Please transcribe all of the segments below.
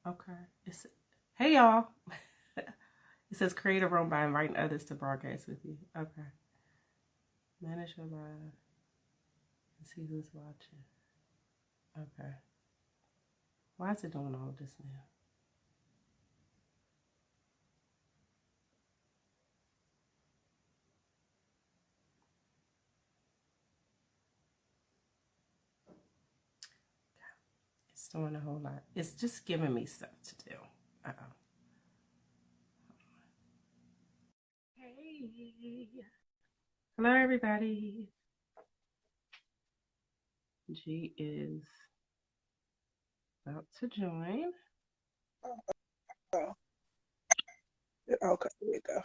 Okay. Hey y'all. It says create a room by inviting others to broadcast with you. Okay. Manage your live and see who's watching. Okay. Why is it doing all this now? It's doing a whole lot. It's just giving me stuff to do. Uh-oh. Hey. Hello, everybody. G is about to join. Oh. Okay, here we go.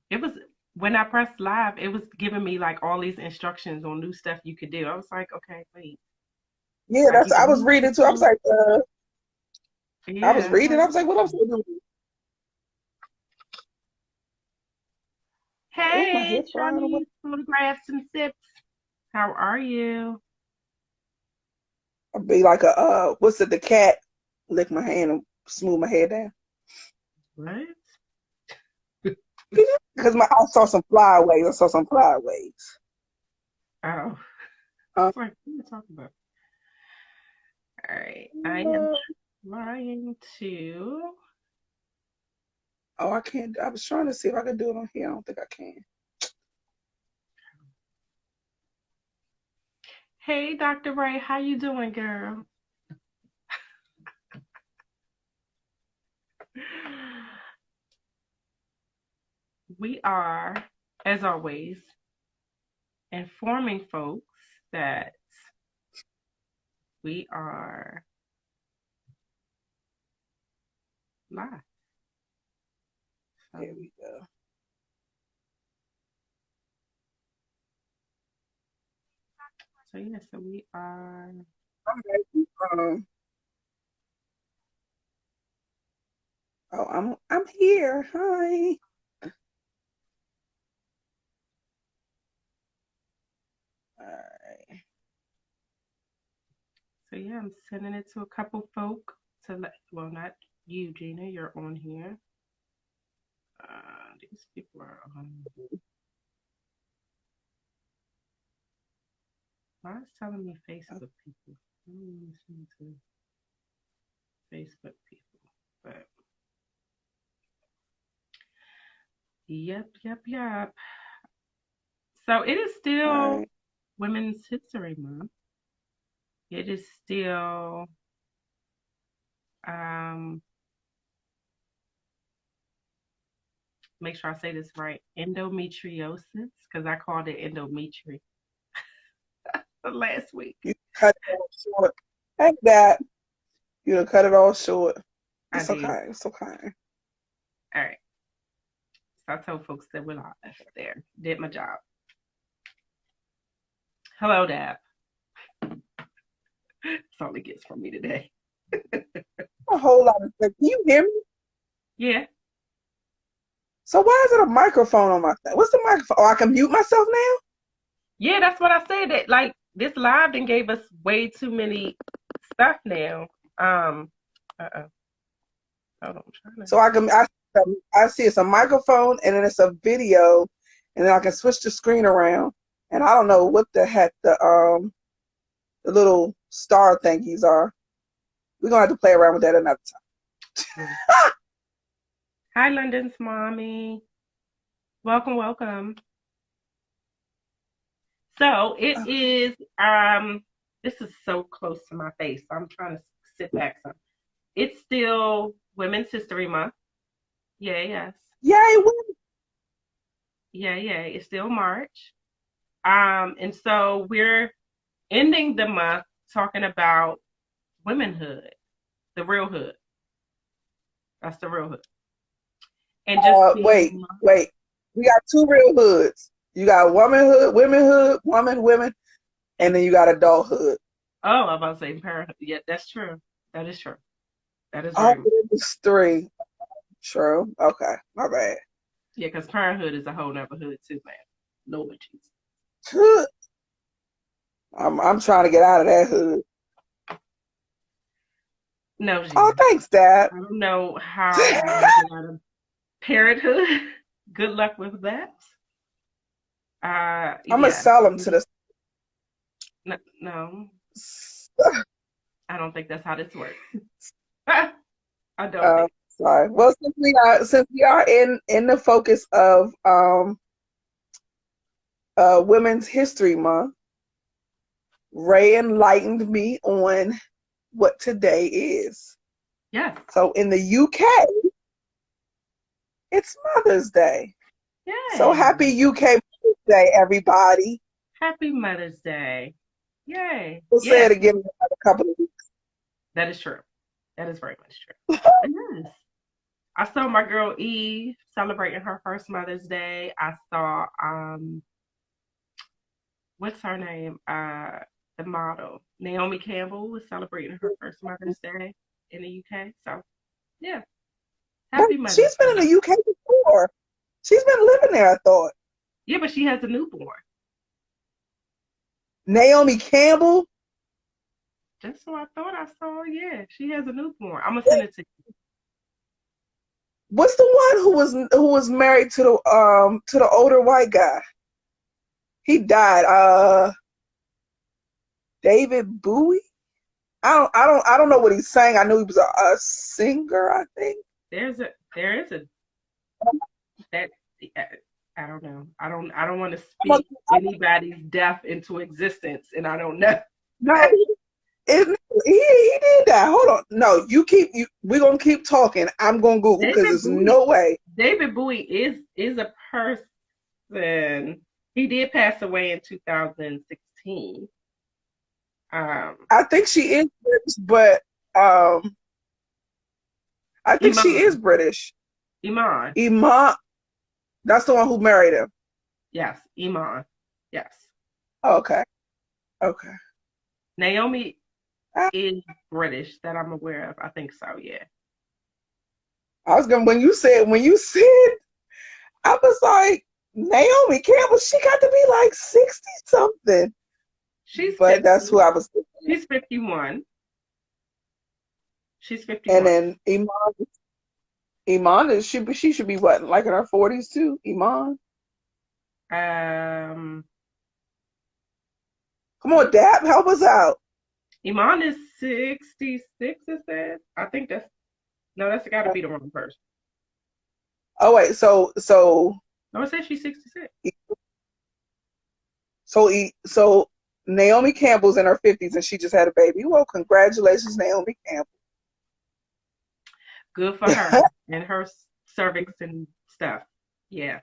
It was when I pressed live, it was giving me like all these instructions on new stuff you could do. I was like, okay, wait. Yeah, Like you I can was move reading too. I was people. like, I was Yeah. reading. I was like, what else do I do? Oh, my hair Hey, flying away. Charlie, photographs and sips. How are you? I'll be like what's it? The cat lick my hand and smooth my hair down. What? Because I saw some flyaways. I saw some flyaways. Oh, Um, it's like, what are you talking about? All right, I am trying to. oh, I can't. I was trying to see if I could do it on here. I don't think I can. Hey, Dr. Ray, how you doing, girl? We are, as always, informing folks that we are live. There we go. So yeah, so we are. I'm ready. I'm here. Hi. All right. So yeah, I'm sending it to a couple folk to let. Well, not you, Gina. You're on here. These people are on. Why is telling me Facebook people? I don't want to send to Facebook people, but yep. So it is All still right. Women's History Month. It is still um, make sure I say this right, endometriosis, because I called it endometry last week. You cut it all short. Hey, that. You done cut it all short. I It's did. okay. It's okay. All right. So I told folks that we're live there. Did my job. Hello, Dab. That's all it gets from me today. A whole lot of stuff. Can you hear me? Yeah. So why is it a microphone on my thing? What's the microphone? Oh, I can mute myself now? Yeah, that's what I said. That like this live then gave us way too many stuff now. Uh-oh. Hold on, I'm trying to. So I see it's a microphone and then it's a video and then I can switch the screen around and I don't know what the heck the little star thingies are. We're gonna have to play around with that another time. Mm. Hi, London's mommy. Welcome. So it is this is so close to my face. So I'm trying to sit back some. It's still Women's History Month. Yeah, yes. Yay, Yeah. It's still March. And so we're ending the month talking about womenhood, the real hood. That's the real hood. And just wait, being wait. We got two real hoods. You got womanhood, women, and then you got adulthood. oh, I'm about to say parenthood. Yeah, that's true. That is true. That is Oh, very it was three. True. Okay, my bad. yeah, because parenthood is a whole nother hood too, man. Lord Jesus. I'm trying to get out of that hood. No, G. Oh, thanks, Dad. I don't know how you're gonna get out of parenthood. Good luck with that. I'm gonna Yeah. sell them to the. No, no, I don't think that's how this works. I don't think. Sorry. Well, since we are in the focus of Women's History Month, Ray enlightened me on what today is. Yes. So in the UK, it's Mother's Day. So Yay. happy UK Mother's Day, everybody. Happy Mother's Day. Yay. We'll say Yes, it again in a couple of weeks. that is true. That is very much true. Yes. I saw my girl Eve celebrating her first Mother's Day. I saw what's her name? The model. Naomi Campbell was celebrating her first Mother's Day in the UK. So yeah. But Happy Mother's she's been in Day. the UK before. She's been living there, I thought. Yeah, but she has a newborn. Naomi Campbell. That's what I thought I saw. Yeah, she has a newborn. I'm gonna send it to you. What's the one who was married to the older white guy? He died. David Bowie. I don't know what he's saying. I knew he was a singer, I think. There is a that I don't know. I don't want to speak anybody's death into existence, and I don't know. No, he did that. Hold on. No, we're gonna keep talking. I'm gonna Google because David there's Bowie. no way. David Bowie is a person. He did pass away in 2016. I think she is British, but I think she is Iman. British. Iman. Iman, that's the one who married him. Yes, Iman. Yes. Okay. Okay. Naomi I, is British that I'm aware of. I think so, yeah. I was gonna when you said I was like Naomi Campbell, she got to be like 60 something. She's But 50. that's who I was thinking. She's 51. She's And 51. then Iman she should be what, like in her 40s too? Iman. Um, Come on, Dap, help us out. Iman is 66, it says. I think that's got to be the wrong person. Oh wait, No, it says she's 66. so Naomi Campbell's in her 50s and she just had a baby. Well, congratulations, Naomi Campbell. Good for her and her cervix and stuff. Yeah.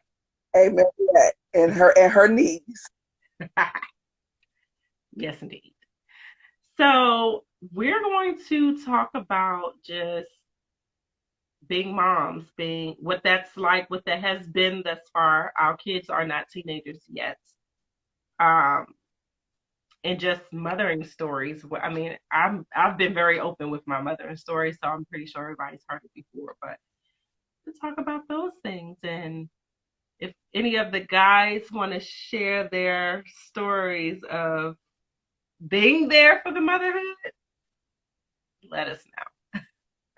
Amen to that. And her knees. Yes, indeed. So we're going to talk about just being moms, being what that's like, what that has been thus far. Our kids are not teenagers yet. Um, and just mothering stories. I mean, I've been very open with my mothering story, so I'm pretty sure everybody's heard it before. But to talk about those things, and if any of the guys want to share their stories of being there for the motherhood, let us know.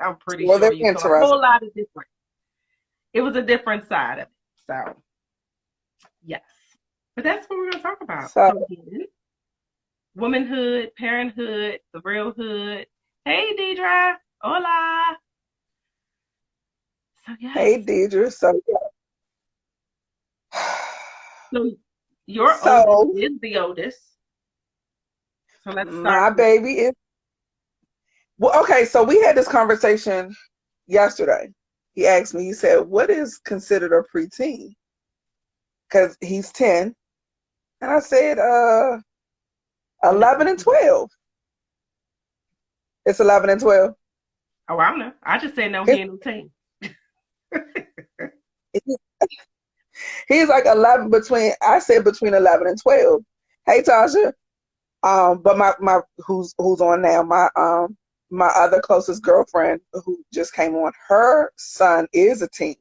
I'm pretty Well, sure they're you feel a interesting. whole lot of different. It was a different side of it. So yes, but that's what we're gonna talk about. So, So again, womanhood, parenthood, the real hood. Hey, Deidre. Hola. So, yes. hey, Deidre. So, So, your oldest so is the oldest. So, let's start my with. baby is well. Okay, so we had this conversation yesterday. He asked me. He said, "What is considered a preteen?" Because he's 10, and I said, 11 and 12. It's 11 and 12. Oh, I don't know. I just said no, he ain't no teen. He's like 11 I said between 11 and 12. Hey, Tasha. But my who's on now, my other closest girlfriend who just came on, her son is a teen.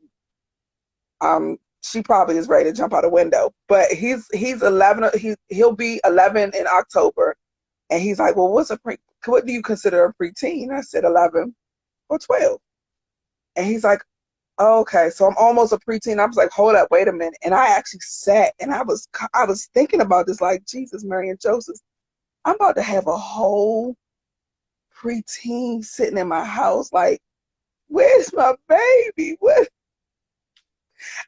She probably is ready to jump out a window, but he's 11. He'll be 11 in October, and he's like, well, what's a what do you consider a preteen? I said 11 or 12. And he's like, oh, okay, so I'm almost a preteen. I was like, hold up, wait a minute. And I actually sat and I was thinking about this, like, Jesus, Mary, and Joseph. I'm about to have a whole preteen sitting in my house. Like, where's my baby? What?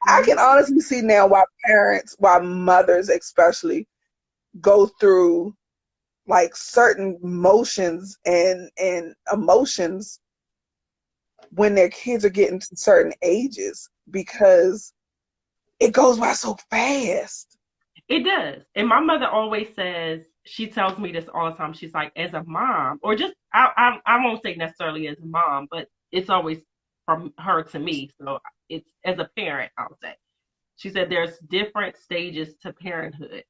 I can honestly see now why mothers especially go through like certain motions and emotions when their kids are getting to certain ages, because it goes by so fast. It does. And my mother always says, she tells me this all the time. She's like, as a mom, or just, I won't say necessarily as a mom, but it's always from her to me. So it's as a parent, I'll say. She said there's different stages to parenthood.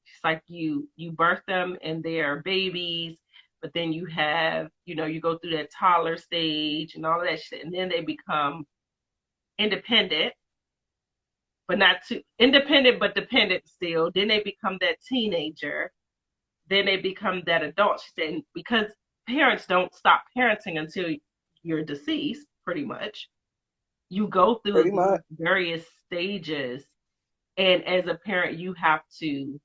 She's like, you birth them and they're babies, but then you have, you go through that toddler stage and all of that shit, and then they become independent, but not too independent, but dependent still. Then they become that teenager. Then they become that adult. She said, because parents don't stop parenting until you're deceased, pretty much. You go through these various stages, and as a parent, you have to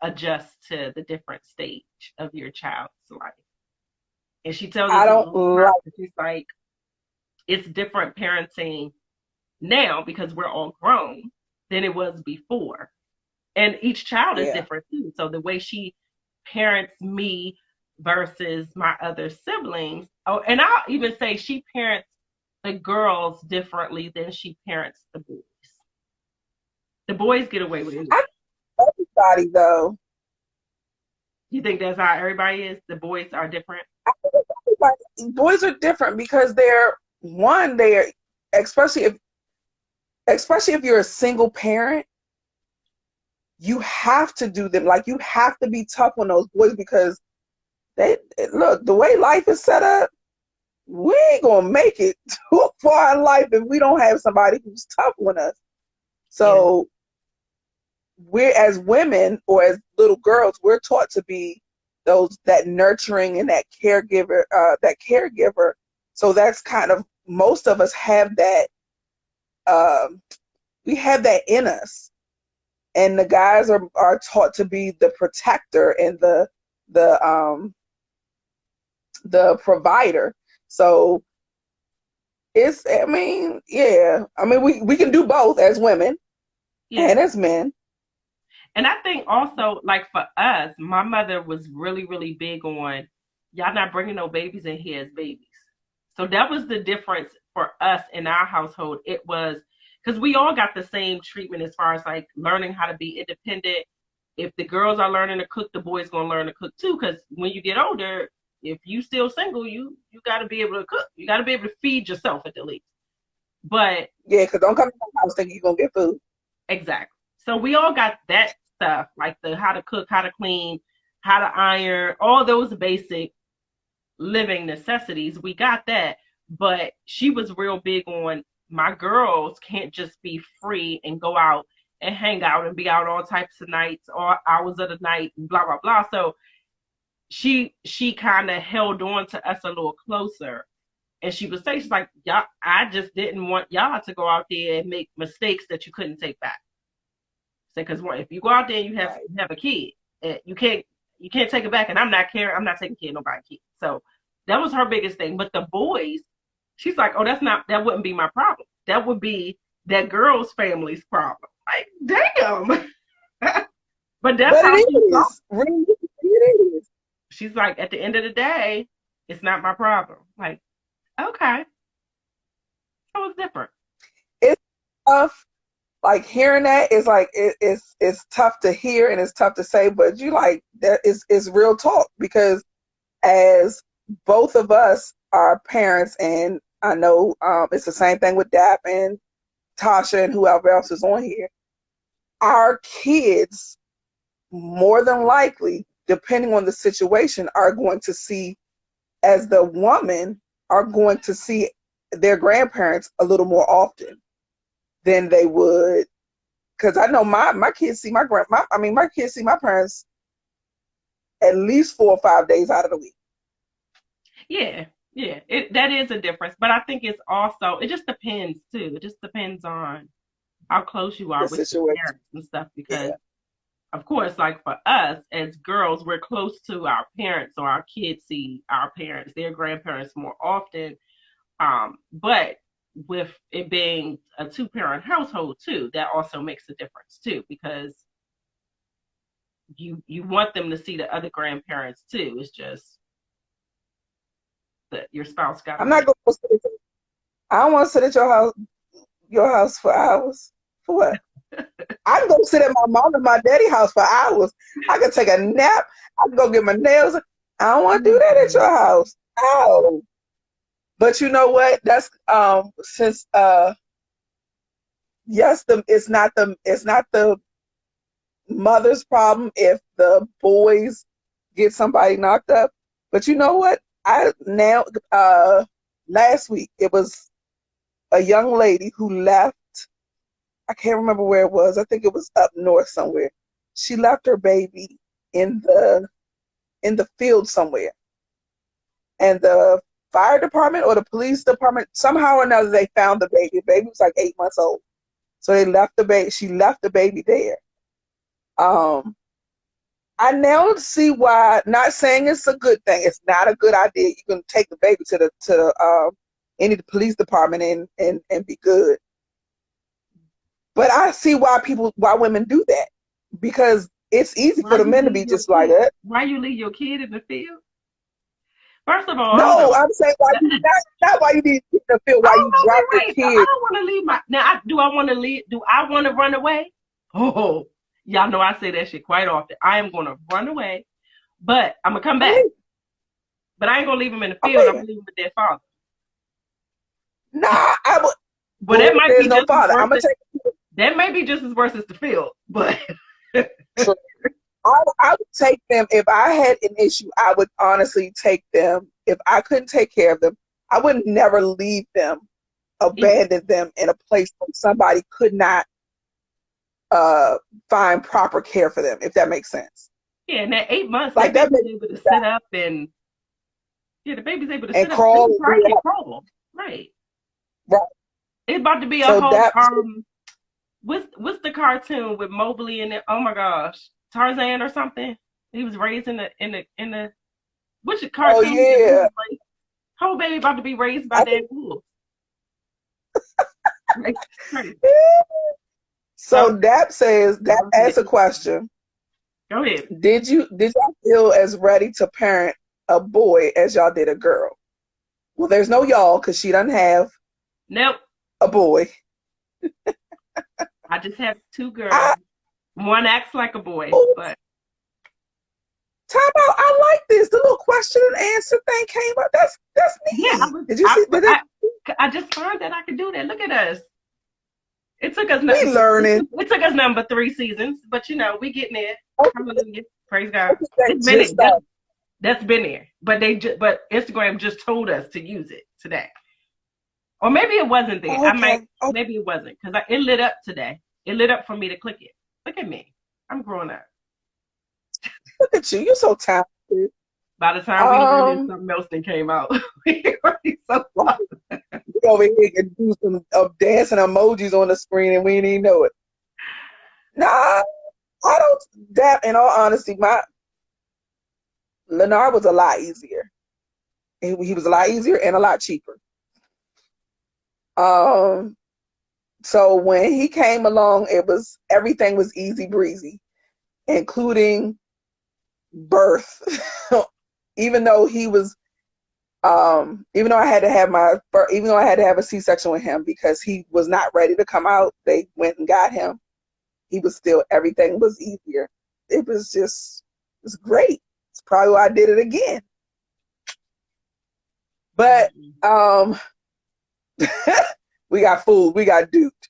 adjust to the different stage of your child's life. And she tells us, she's like, it's different parenting now because we're all grown than it was before. And each child is different too. So the way she parents me versus my other siblings, and I'll even say she parents the girls differently than she parents the boys. The boys get away with it. Everybody, though. You think that's how everybody is? The boys are different? Boys are different because they're especially if you're a single parent, you have to do them. Like, you have to be tough on those boys because look, the way life is set up, we ain't gonna make it too far in life if we don't have somebody who's tough on us. So we're, as women or as little girls, we're taught to be that nurturing and that caregiver. So that's kind of, most of us have that. We have that in us, and the guys are taught to be the protector and the provider. So it's, we can do both as women and as men. And I think also, like, for us, my mother was really, really big on, y'all not bringing no babies in here as babies. So that was the difference for us in our household. It was, because we all got the same treatment as far as like learning how to be independent. If the girls are learning to cook, the boys going to learn to cook too. Because when you get older, if you still single, you got to be able to cook. You got to be able to feed yourself at the least. But because don't come to my house thinking you're going to get food. Exactly. So we all got that stuff, like the how to cook, how to clean, how to iron, all those basic living necessities. We got that. But she was real big on, my girls can't just be free and go out and hang out and be out all types of nights, all hours of the night, and blah, blah, blah. So she kind of held on to us a little closer. And she would say, she's like, y'all, I just didn't want y'all to go out there and make mistakes that you couldn't take back. Because if you go out there and you have a kid, you can't take it back. And I'm not taking care of nobody's kid. So that was her biggest thing. But the boys, she's like, oh, that wouldn't be my problem. That would be that girl's family's problem. Like, damn. But that's how she thought. Really, it is. She's like, at the end of the day, it's not my problem. Like, okay. So it's different. It's tough. Like, hearing that is like, it's tough to hear and it's tough to say, but you like, that is real talk, because as both of us are parents, and I know it's the same thing with Dap and Tasha and whoever else is on here, our kids, more than likely, depending on the situation, are going to see, as the woman, are going to see their grandparents a little more often than they would. Because I know my kids see my kids see my parents at least 4 or 5 days out of the week. Yeah, yeah, that is a difference. But I think it's also, it just depends too. It just depends on how close you are The with your situation. parents and stuff. Because Yeah. of course, like for us as girls, we're close to our parents, or our kids see our parents, their grandparents more often. But with it being a two-parent household too, that also makes a difference too, because you want them to see the other grandparents too. It's just that your spouse got to I'm be. not going to sit. I don't want to sit at your house for hours. For what? I can go sit at my mom and my daddy house for hours. I can take a nap. I can go get my nails. I don't want to do that at your house. No. But you know what? That's since yes, it's not the mother's problem if the boys get somebody knocked up. But you know what? I now last week it was a young lady who left. I can't remember where it was. I think it was up north somewhere. She left her baby in the field somewhere. And the fire department or the police department, somehow or another, they found the baby. The baby was like 8 months old. So they left the baby. She left the baby there. I now see why. Not saying it's a good thing. It's not a good idea. You can take the baby to the any police department and be good. But I see why women do that, because it's easy for the men to be just like that. Why you leave your kid in the field? First of all, hold No, on. I'm saying why you not why you need to feel why you drop your kid. I don't want to leave my now. Do I want to leave? Do I want to run away? Oh, y'all know I say that shit quite often. I am going to run away, but I'm gonna come back. But I ain't gonna leave them in the field. I'm gonna leave them with their father. Nah, I would. But that might be no father. I'm gonna take. That may be just as worse as the field, but. I would take them if I had an issue. I would honestly take them. If I couldn't take care of them, I would never leave them, abandon them in a place where somebody could not find proper care for them. If that makes sense. Yeah, and that 8 months, like that baby's able to sit up and the baby's able to sit crawl, up and crawl. Right. Right. It's about to be a whole what's the cartoon with Mowgli in it? Oh my gosh, Tarzan or something. He was raised in the which cartoon? Oh yeah. Whole baby about to be raised by that wolf. So Dap says that asks a question. Go ahead. Did y'all feel as ready to parent a boy as y'all did a girl? Well, there's no y'all because she doesn't have a boy. I just have two girls. One acts like a boy, but time out. I like this. The little question and answer thing came up. That's neat. Yeah, did you see that? I just learned that I could do that. Look at us. It took us learning. It took us number 3 seasons, but we getting there. Hallelujah. Praise God. That's been there. But Instagram just told us to use it today. Or maybe it wasn't there. Okay. Maybe it wasn't, because it lit up today. It lit up for me to click it. Look at me. I'm growing up. Look at you. You're so talented. By the time we learned, something else that came out. We over here can do some dancing emojis on the screen and we didn't even know it. Nah, I don't. That, in all honesty, Leonard was a lot easier. He was a lot easier and a lot cheaper. So when he came along, everything was easy breezy, including birth. Even though he was, even though I had to have a C-section with him because he was not ready to come out, they went and got him. Everything was easier. It was great. It's probably why I did it again. But we got fooled. We got duped.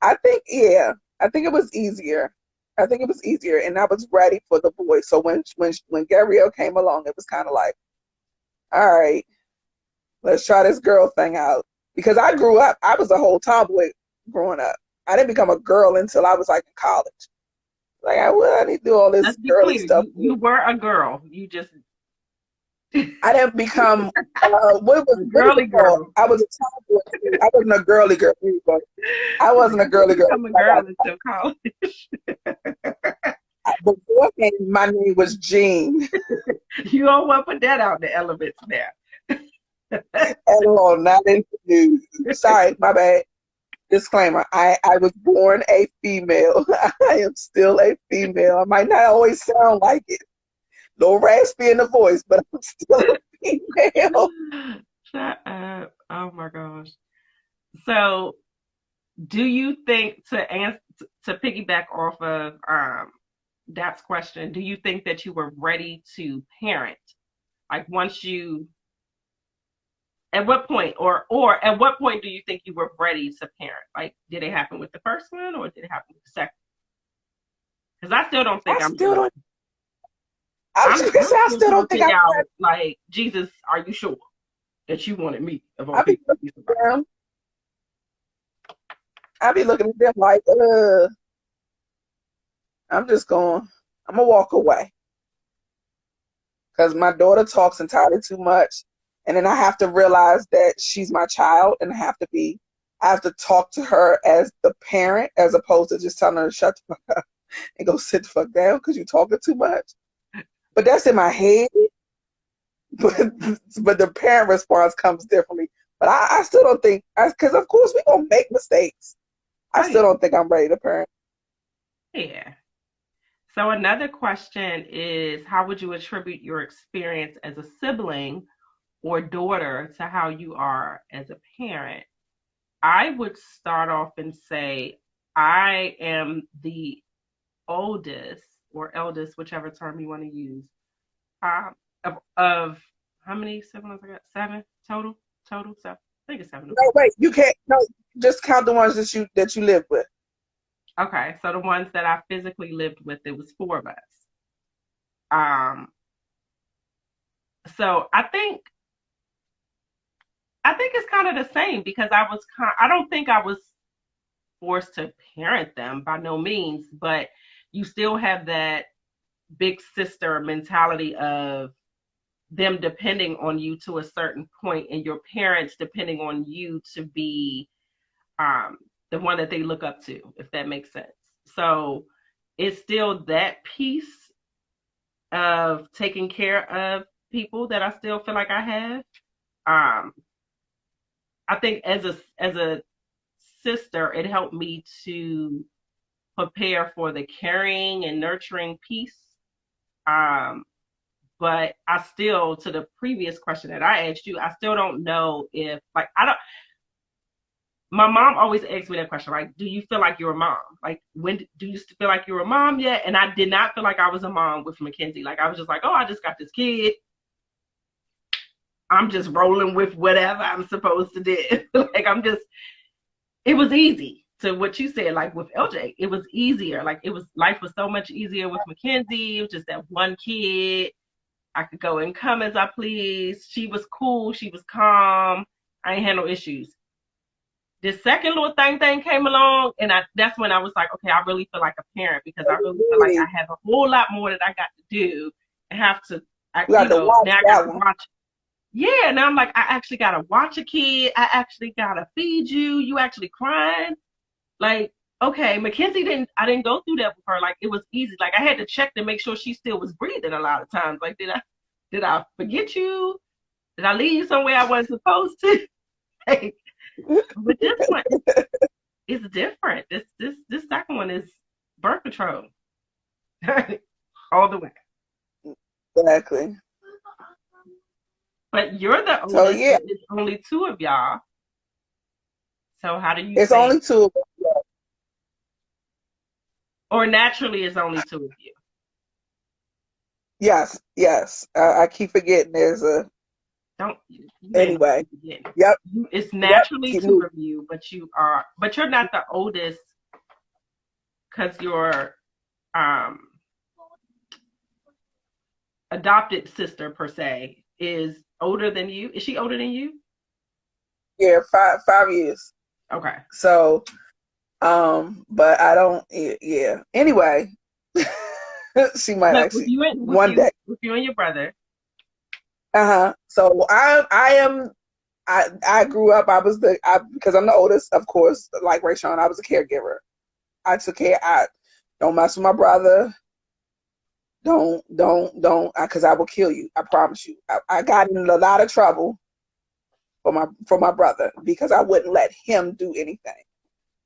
I think it was easier. And I was ready for the boy. So when Gabrielle came along, it was kind of like, all right, let's try this girl thing out. Because I grew up, I was a whole tomboy growing up. I didn't become a girl until I was like in college. Like, I need to do all this Let's be girly clear. stuff. You were a girl. You just I didn't become, a what is it girly called? girl. I was a tomboy. I wasn't a girly girl. But I wasn't a You didn't girly girl. become a girl until college. Beforehand, my name was Jean. You don't want to put that out in the elements now. At all, not in the news. Sorry, my bad. Disclaimer, I was born a female. I am still a female. I might not always sound like it. A little raspy in the voice, but I'm still a female. Shut up. Oh my gosh. So, do you think to piggyback off of Dap's question, do you think that you were ready to parent? Like once you at what point or at what point do you think you were ready to parent? Like did it happen with the first one or did it happen with the second? Because I still don't I think I'm still ready. don't. I was I'm just gonna say, I still still trying to don't think I'm figure out ready. like, Jesus, are you sure that you wanted me of all I be people to looking be at somebody? them. I be looking at them like, I'm just going. I'm gonna walk away because my daughter talks entirely too much, and then I have to realize that she's my child, and I have to talk to her as the parent as opposed to just telling her to shut the fuck up and go sit the fuck down because you're talking too much. But that's in my head. But the parent response comes differently. But I still don't think, because of course we're gonna make mistakes. I Oh still yeah. don't think I'm ready to parent. Yeah. So another question is how would you attribute your experience as a sibling or daughter to how you are as a parent? I would start off and say I am the oldest or eldest, whichever term you want to use, of how many siblings I got? Seven total. Total. So I think it's seven. No, wait, you can't. No, just count the ones that you live with. Okay, so the ones that I physically lived with, it was four of us. Um, so I think it's kind of the same because I don't think I was forced to parent them by no means, but you still have that big sister mentality of them depending on you to a certain point and your parents depending on you to be um, the one that they look up to, if that makes sense. So it's still that piece of taking care of people that I still feel like I have. Um, I think as a sister, it helped me to prepare for the caring and nurturing piece. Um, but I still, to the previous question that I asked you, I still don't know if like I don't. My mom always asks me that question, like, do you feel like you're a mom? Like, when do you feel like you're a mom yet? And I did not feel like I was a mom with Mackenzie. Like, I was just like, oh, I just got this kid. I'm just rolling with whatever I'm supposed to do. Like, it was easy to what you said, like with LJ, it was easier. Like, life was so much easier with Mackenzie. It was just that one kid. I could go and come as I pleased. She was cool. She was calm. I ain't had no issues. This second little thing came along, and that's when I was like, okay, I really feel like a parent because I really feel like I Really, have a whole lot more that I got to do and have to, we got to watch now I got that to one. watch. Yeah, now I'm like, I actually got to watch a kid. I actually got to feed you. You actually crying. Like, okay, I didn't go through that with her. Like, it was easy. Like, I had to check to make sure she still was breathing a lot of times. Like, did I forget you? Did I leave you somewhere I wasn't supposed to? Like, but this one is different. This second one is birth control. All the way. Exactly. But you're the So oldest, yeah, but it's only two of y'all. So how do you it's think, only two of us. or naturally it's only two of you? Yes, yes. I keep forgetting there's a Don't you ain't no anyway. beginning. Yep, It's yep. naturally Keep two moving. of you, but you're not the oldest because your um adopted sister per se is older than you. Is she older than you? Yeah, 5 years. Okay. So, but I don't. Yeah. Anyway, She might But with actually you and one day. with you and your brother. So I am I grew up. Because I'm the oldest, of course. Like Rayshawn, I was a caregiver. I took care. I don't mess with my brother. Don't, because I will kill you. I promise you. I got in a lot of trouble for my brother because I wouldn't let him do anything.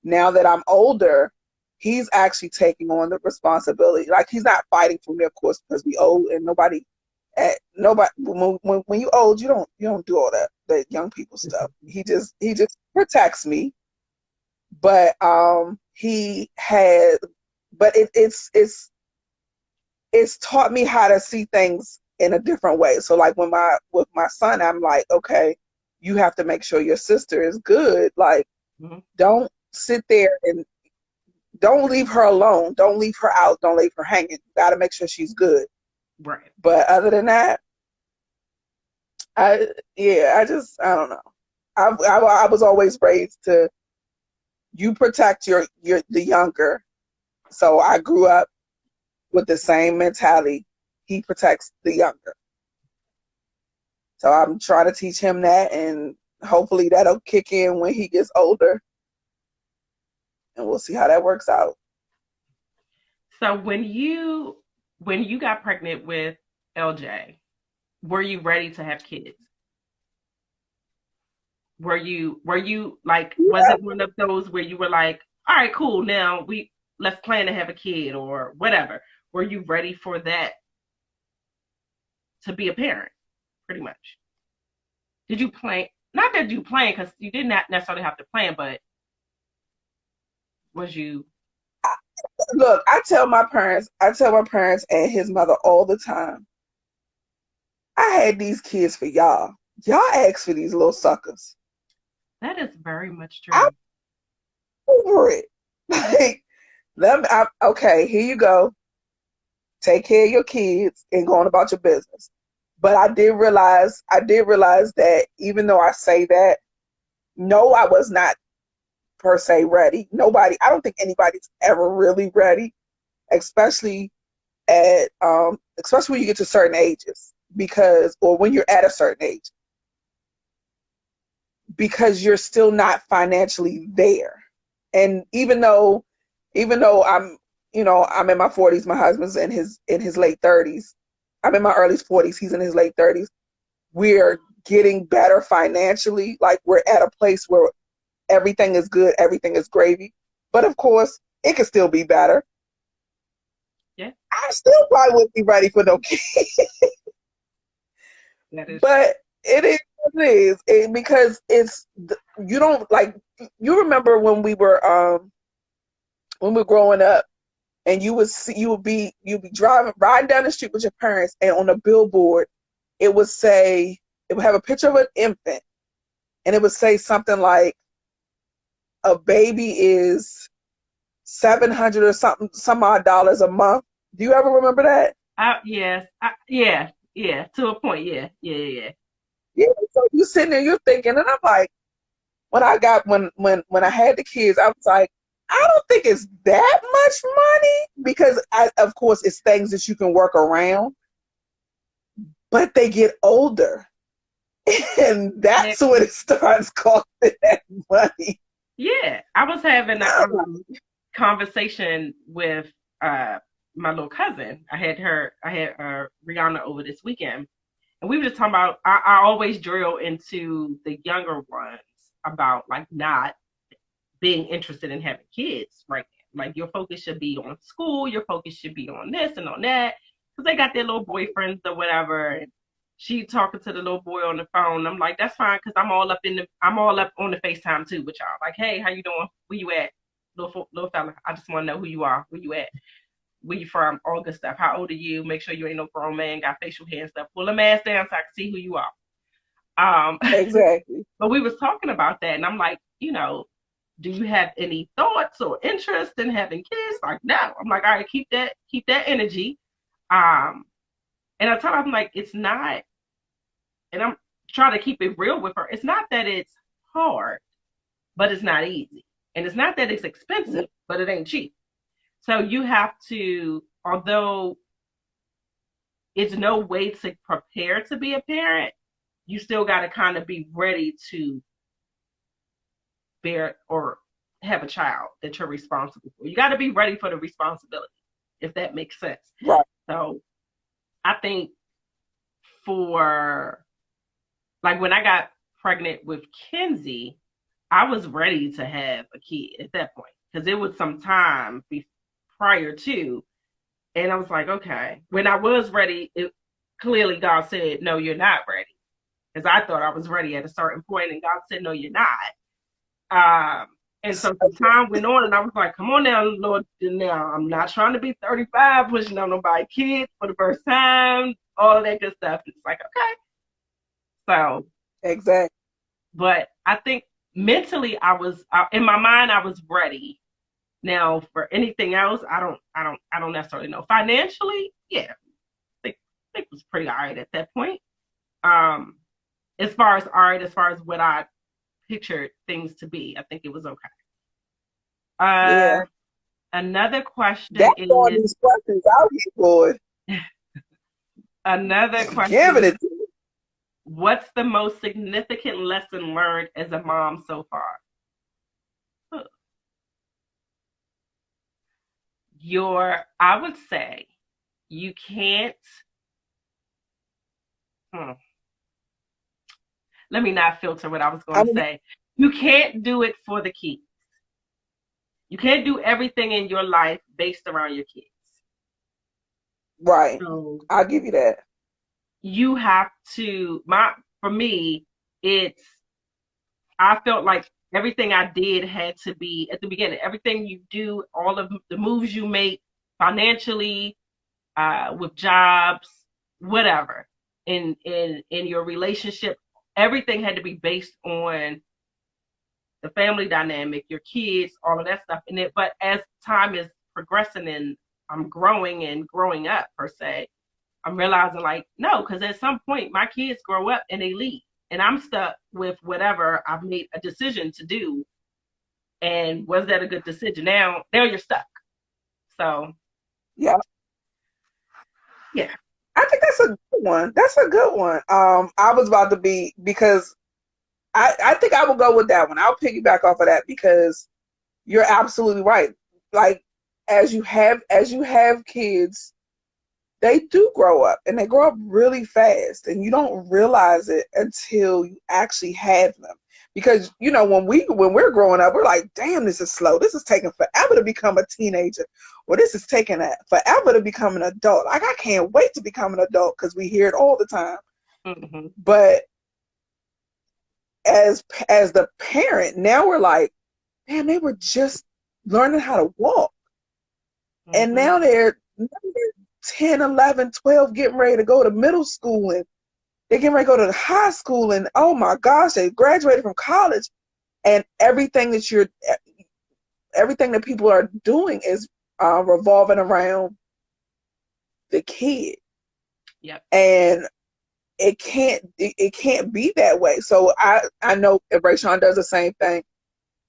Now that I'm older, he's actually taking on the responsibility. Like he's not fighting for me, of course, because we old and nobody. When you old, you don't do all that young people stuff. He just protects me, but he had, but it's taught me how to see things in a different way. So like with my son, I'm like, okay, you have to make sure your sister is good. Like, Mm-hmm. don't sit there and don't leave her alone. Don't leave her out. Don't leave her hanging. You got to make sure she's good. Right. But other than that, I I don't know. I was always raised to you protect the younger. So I grew up with the same mentality. He protects the younger. So I'm trying to teach him that, and hopefully that'll kick in when he gets older, and we'll see how that works out. So when you got pregnant with LJ, were you ready to have kids? Were you like, was Yeah. it one of those where you were like, all right, cool, now let's plan to have a kid or whatever? Were you ready for that to be a parent, pretty much? Did you plan? Not that you plan, because you did not necessarily have to plan, but was you? Look, I tell my parents and his mother all the time, I had these kids for y'all. Y'all asked for these little suckers. That is very much I'm true. over it. Like, okay, here you go. Take care of your kids and go on about your business. But I did realize that even though I say that, no, I was not per se ready. I don't think anybody's ever really ready, especially especially when you get to certain ages, or when you're at a certain age, because you're still not financially there. And even though I'm in my 40s, my husband's in his late 30s. I'm in my early 40s, he's in his late 30s. We're getting better financially. Like, we're at a place where everything is good, everything is gravy. But of course, it could still be better. Yeah, I still probably wouldn't be ready for no kid. that is true. But it is what it is. Because you don't like, you remember when we were growing up, and you'd be riding down the street with your parents, and on a billboard it would have a picture of an infant, and it would say something like, a baby is 700 or some odd dollars a month. Do you ever remember that? Yes, yeah, yeah, to a point. Yeah, yeah, yeah. Yeah. So you sitting there, you're thinking, and I'm like, when I had the kids, I was like, I don't think it's that much money, because of course it's things that you can work around, but they get older, and Yeah. that's when it starts costing that money. Yeah, I was having a I'm like, conversation with uh my little cousin. I had Rihanna over this weekend, and we were just talking about. I always drill into the younger ones about like not being interested in having kids right now. Like, your focus should be on school, your focus should be on this and on that, because they got their little boyfriends or whatever. And she talking to the little boy on the phone. I'm like, that's fine, because I'm all up on the FaceTime too with y'all. Like, hey, how you doing? Where you at? Little fella, I just want to know who you are. Where you at? Where you from? All good stuff. How old are you? Make sure you ain't no grown man, got facial hair and stuff. Pull the mask down so I can see who you are. exactly. But we was talking about that, and I'm like, do you have any thoughts or interest in having kids? Like, no. I'm like, all right, keep that energy. Um, and I tell her, I'm like, it's not, and I'm trying to keep it real with her. It's not that it's hard, but it's not easy. And it's not that it's expensive, but it ain't cheap. So you have to although it's no way to prepare to be a parent, you still got to kind of be ready to bear or have a child that you're responsible for. You got to be ready for the responsibility, if that makes sense. Right. So I think for like when I got pregnant with Kenzie, I was ready to have a kid at that point because it was some time prior to, and I was like, okay. When I was ready, clearly God said, no, you're not ready, because I thought I was ready at a certain point, and God said, no, you're not. And so some time went on, and I was like, come on now, Lord, now I'm not trying to be 35, pushing on nobody's kids for the first time, all of that good stuff. It's like, okay. So, exactly. but I think mentally in my mind, I was ready. Now for anything else, I don't necessarily know. Financially, yeah, I think it was pretty all right at that point. As far as what I pictured things to be, I think it was okay. Yeah. Another question That's on is these questions out here, boy. another question Giving is, it to you. what's the most significant lesson learned as a mom so far? I would say you can't, let me not filter what I was going to say. You can't do it for the kids. You can't do everything in your life based around your kids. Right. So I'll give you that. you have to, for me, I felt like everything I did had to be at the beginning. Everything you do, all of the moves you make financially, with jobs, whatever, in your relationship, everything had to be based on the family dynamic, your kids, all of that stuff. But as time is progressing and I'm growing and growing up per se, I'm realizing like, no, because at some point my kids grow up and they leave. And I'm stuck with whatever I've made a decision to do. And was that a good decision? Now you're stuck. So yeah. Yeah. I think that's a good one. That's a good one. I was about to be, because I think I will go with that one. I'll piggyback off of that because you're absolutely right. Like as you have kids, they do grow up and they grow up really fast and you don't realize it until you actually have them. Because when we're growing up, we're like, damn, this is slow. This is taking forever to become a teenager, or this is taking forever to become an adult. Like I can't wait to become an adult, because we hear it all the time. Mm-hmm. But as the parent, now we're like, damn, they were just learning how to walk. Mm-hmm. And now they're 10, 11, 12, getting ready to go to middle school, and they're getting ready to go to high school, and oh my gosh, they graduated from college, and everything that people are doing is revolving around the kid. Yep. And it can't be that way. So I know Rayshon does the same thing.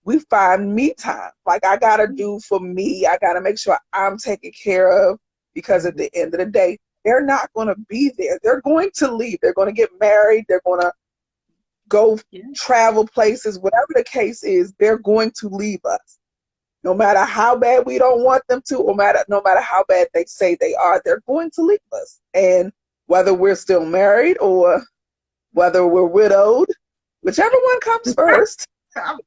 We find me time. Like I gotta do for me. I gotta make sure I'm taken care of, because at the end of the day, they're not going to be there. They're going to leave. They're going to get married. They're going to go travel places. Whatever the case is, they're going to leave us. No matter how bad we don't want them to, or no matter how bad they say they are, they're going to leave us. And whether we're still married or whether we're widowed, whichever one comes first. Oh,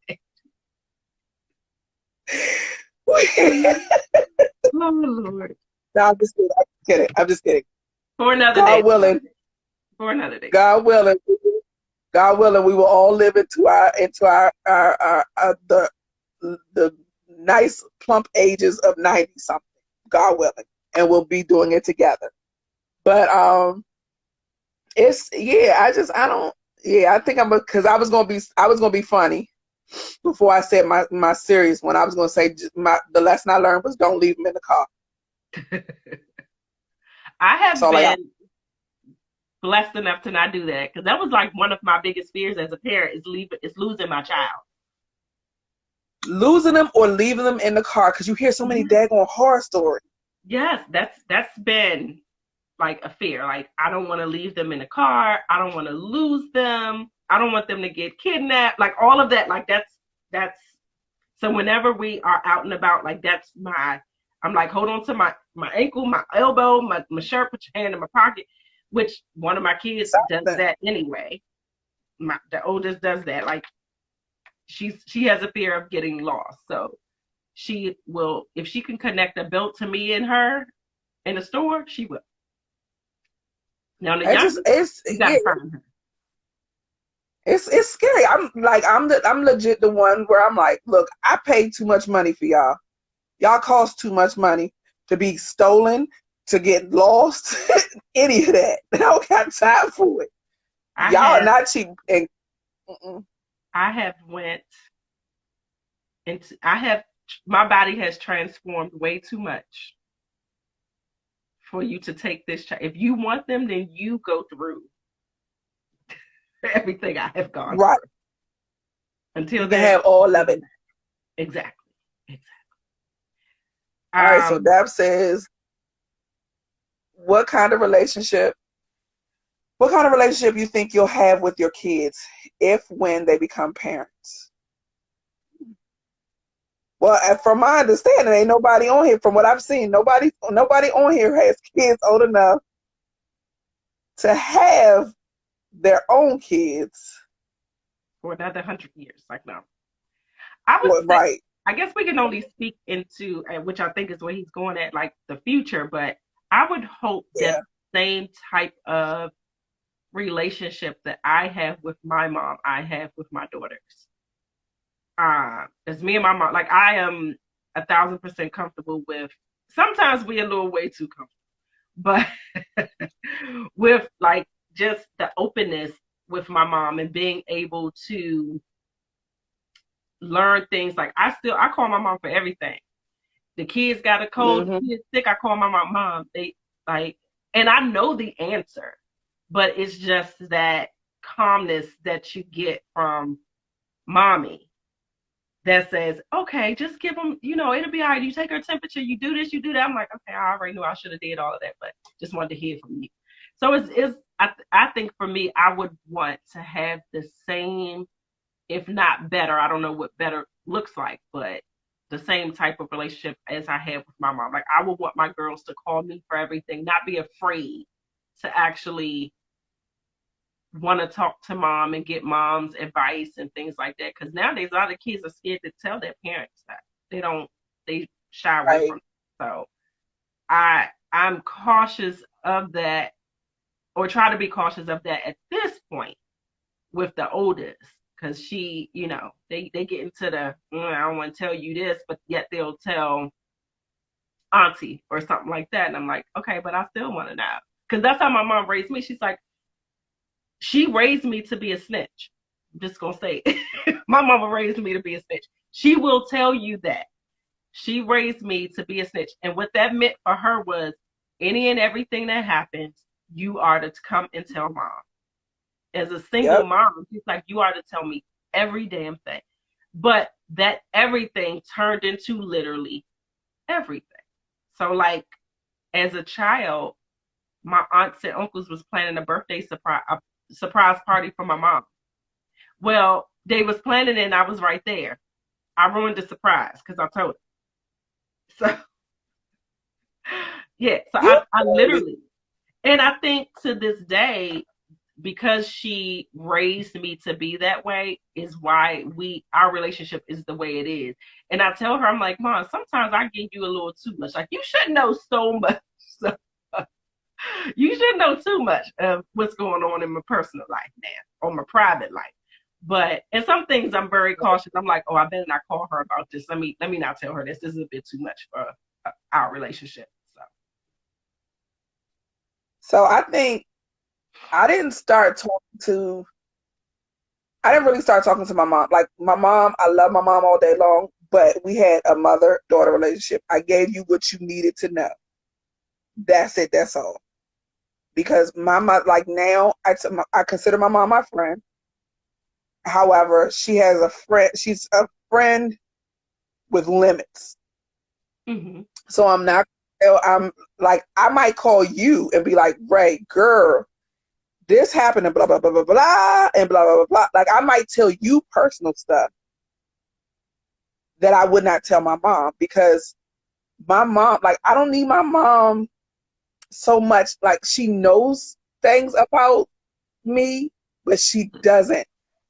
Lord. No, I'm just kidding. For another God day. willing. For another day. God willing, we will all live into our the nice plump ages of 90 something. God willing, and we'll be doing it together. But I think because I was gonna be funny before I said my serious one. I was gonna say the lesson I learned was don't leave them in the car. I have been blessed enough to not do that, because that was like one of my biggest fears as a parent is losing my child. Losing them or leaving them in the car, because you hear so many daggone horror stories. yes, that's been like a fear. Like I don't want to leave them in the car. I don't want to lose them. I don't want them to get kidnapped. Like all of that. Like that's so whenever we are out and about, like that's my I'm like, hold on to my ankle, my elbow, my shirt, put your hand in my pocket, which one of my kids does Something. that anyway. The oldest does that. Like she has a fear of getting lost. So she will, if she can connect a belt to me and her in the store, she will. Now the It just youngest, it's you yeah, gotta find her. it's scary. I'm legit the one where I'm like, look, I paid too much money for y'all. Y'all cost too much money to be stolen, to get lost, any of that. I don't got time for it. I Y'all are have not cheap. And mm-mm. I have went into I have my body has transformed way too much for you to take this if you want them, then you go through everything I have gone Right, through. Until you can then, have all of it. exactly. Exactly. All right. So Um, Dab says, what kind of relationship? What kind of relationship you think you'll have with your kids if when they become parents? Well, from my understanding, ain't nobody on here. From what I've seen, nobody on here has kids old enough to have their own kids. for another 100 years. Like no. I would Well, say right. I guess we can only speak into which I think is where he's going at, like the future, but I would hope that Yeah. the same type of relationship that I have with my mom, I have with my daughters. As me and my mom, like I am 1,000% comfortable with. Sometimes we a little way too comfortable, but with like just the openness with my mom and being able to learn things. Like I call my mom for everything. The kids got a cold, Mm-hmm. the kids sick, I call my mom. They like, and I know the answer, but it's just that calmness that you get from mommy that says, okay, just give them, it'll be all right. You take her temperature, you do this, you do that. I'm like, okay, I already knew I should have did all of that, but just wanted to hear from you. So I think for me, I would want to have the same, if not better, I don't know what better looks like, but the same type of relationship as I had with my mom. Like I would want my girls to call me for everything, not be afraid to actually want to talk to mom and get mom's advice and things like that. Because nowadays a lot of kids are scared to tell their parents that. They shy away Right. from it. So I'm cautious of that, or try to be cautious of that at this point with the oldest, because she, they get into the I don't want to tell you this, but yet they'll tell auntie or something like that, and I'm like, okay, but I still want to know, because that's how my mom raised me. She's like, she raised me to be a snitch. I'm just gonna say it. My mama raised me to be a snitch. She will tell you that she raised me to be a snitch, and what that meant for her was any and everything that happens, you are to come and tell mom. As a single Yep. mom, she's like, you are to tell me every damn thing. But that everything turned into literally everything. So, like, as a child, my aunts and uncles was planning a surprise party for my mom. Well, they was planning it and I was right there. I ruined the surprise because I told her. So, yeah, so You I crazy. literally, and I think to this day, because she raised me to be that way, is why our relationship is the way it is. And I tell her, I'm like, Mom, sometimes I give you a little too much. Like you should know so much. So, you should know too much of what's going on in my personal life now, or my private life. But in some things I'm very cautious. I'm like, oh, I better not call her about this. Let me not tell her this. This is a bit too much for our relationship. So So I think I didn't start talking to I didn't really start talking to my mom. Like my mom, I love my mom all day long, but we had a mother-daughter relationship. I gave you what you needed to know. That's it. That's all. Because my mom, like now, I consider my mom my friend. However, she has a friend. She's a friend with limits. mm-hmm. So I'm not. I'm like, I might call you and be like, Ray, girl, this happened and blah, blah, blah, blah, blah, and blah, blah, blah, blah. Like, I might tell you personal stuff that I would not tell my mom, because my mom, like, I don't need my mom so much. Like, she knows things about me, but she doesn't.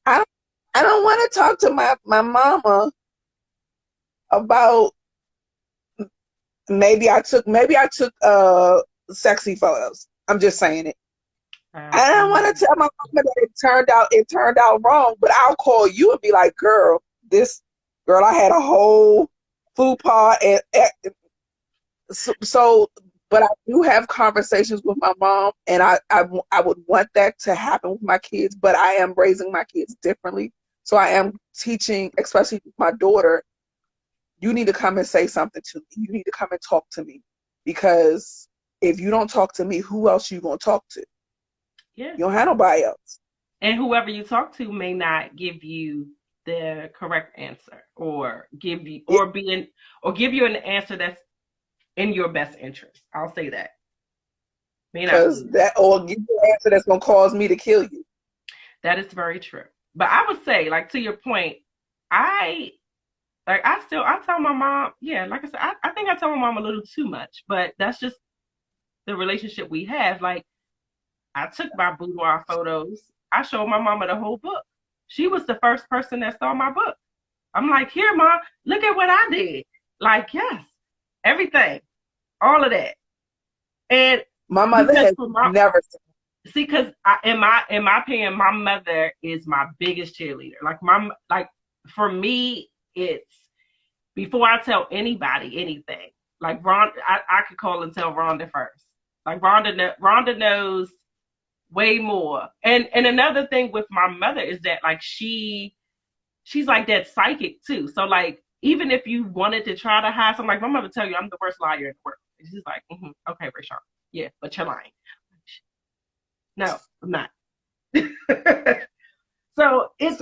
I don't, I don't want to talk to my mama about maybe I took sexy photos. I'm just saying it. I don't want to tell my mama that it turned out wrong, but I'll call you and be like, girl, I had a whole faux pas, and so but I do have conversations with my mom, and I would want that to happen with my kids, but I am raising my kids differently. So I am teaching, especially my daughter, you need to come and say something to me. You need to come and talk to me, because if you don't talk to me, who else you gonna talk to? Yeah. You don't have nobody else. And whoever you talk to may not give you the correct answer, or give you an answer that's in your best interest. I'll say that. Because or give you an answer that's gonna cause me to kill you. That is very true. But I would say, like, to your point, I tell my mom, yeah, like I said, I think I tell my mom a little too much, but that's just the relationship we have. Like, I took my boudoir photos. I showed my mama the whole book. She was the first person that saw my book. I'm like, here, Mom, look at what I did. Like, yes, everything, all of that. And my mother has never seen. See, because in my opinion, my mother is my biggest cheerleader. Like for me, it's before I tell anybody anything. Like I could call and tell Rhonda first. Like Rhonda knows way more. And another thing with my mother is that, like, she's like that psychic too. So, like, even if you wanted to try to hide something, like, my mother tell you I'm the worst liar in the world. And she's like, okay, Rachel, yeah, but you're lying. No, I'm not. So it's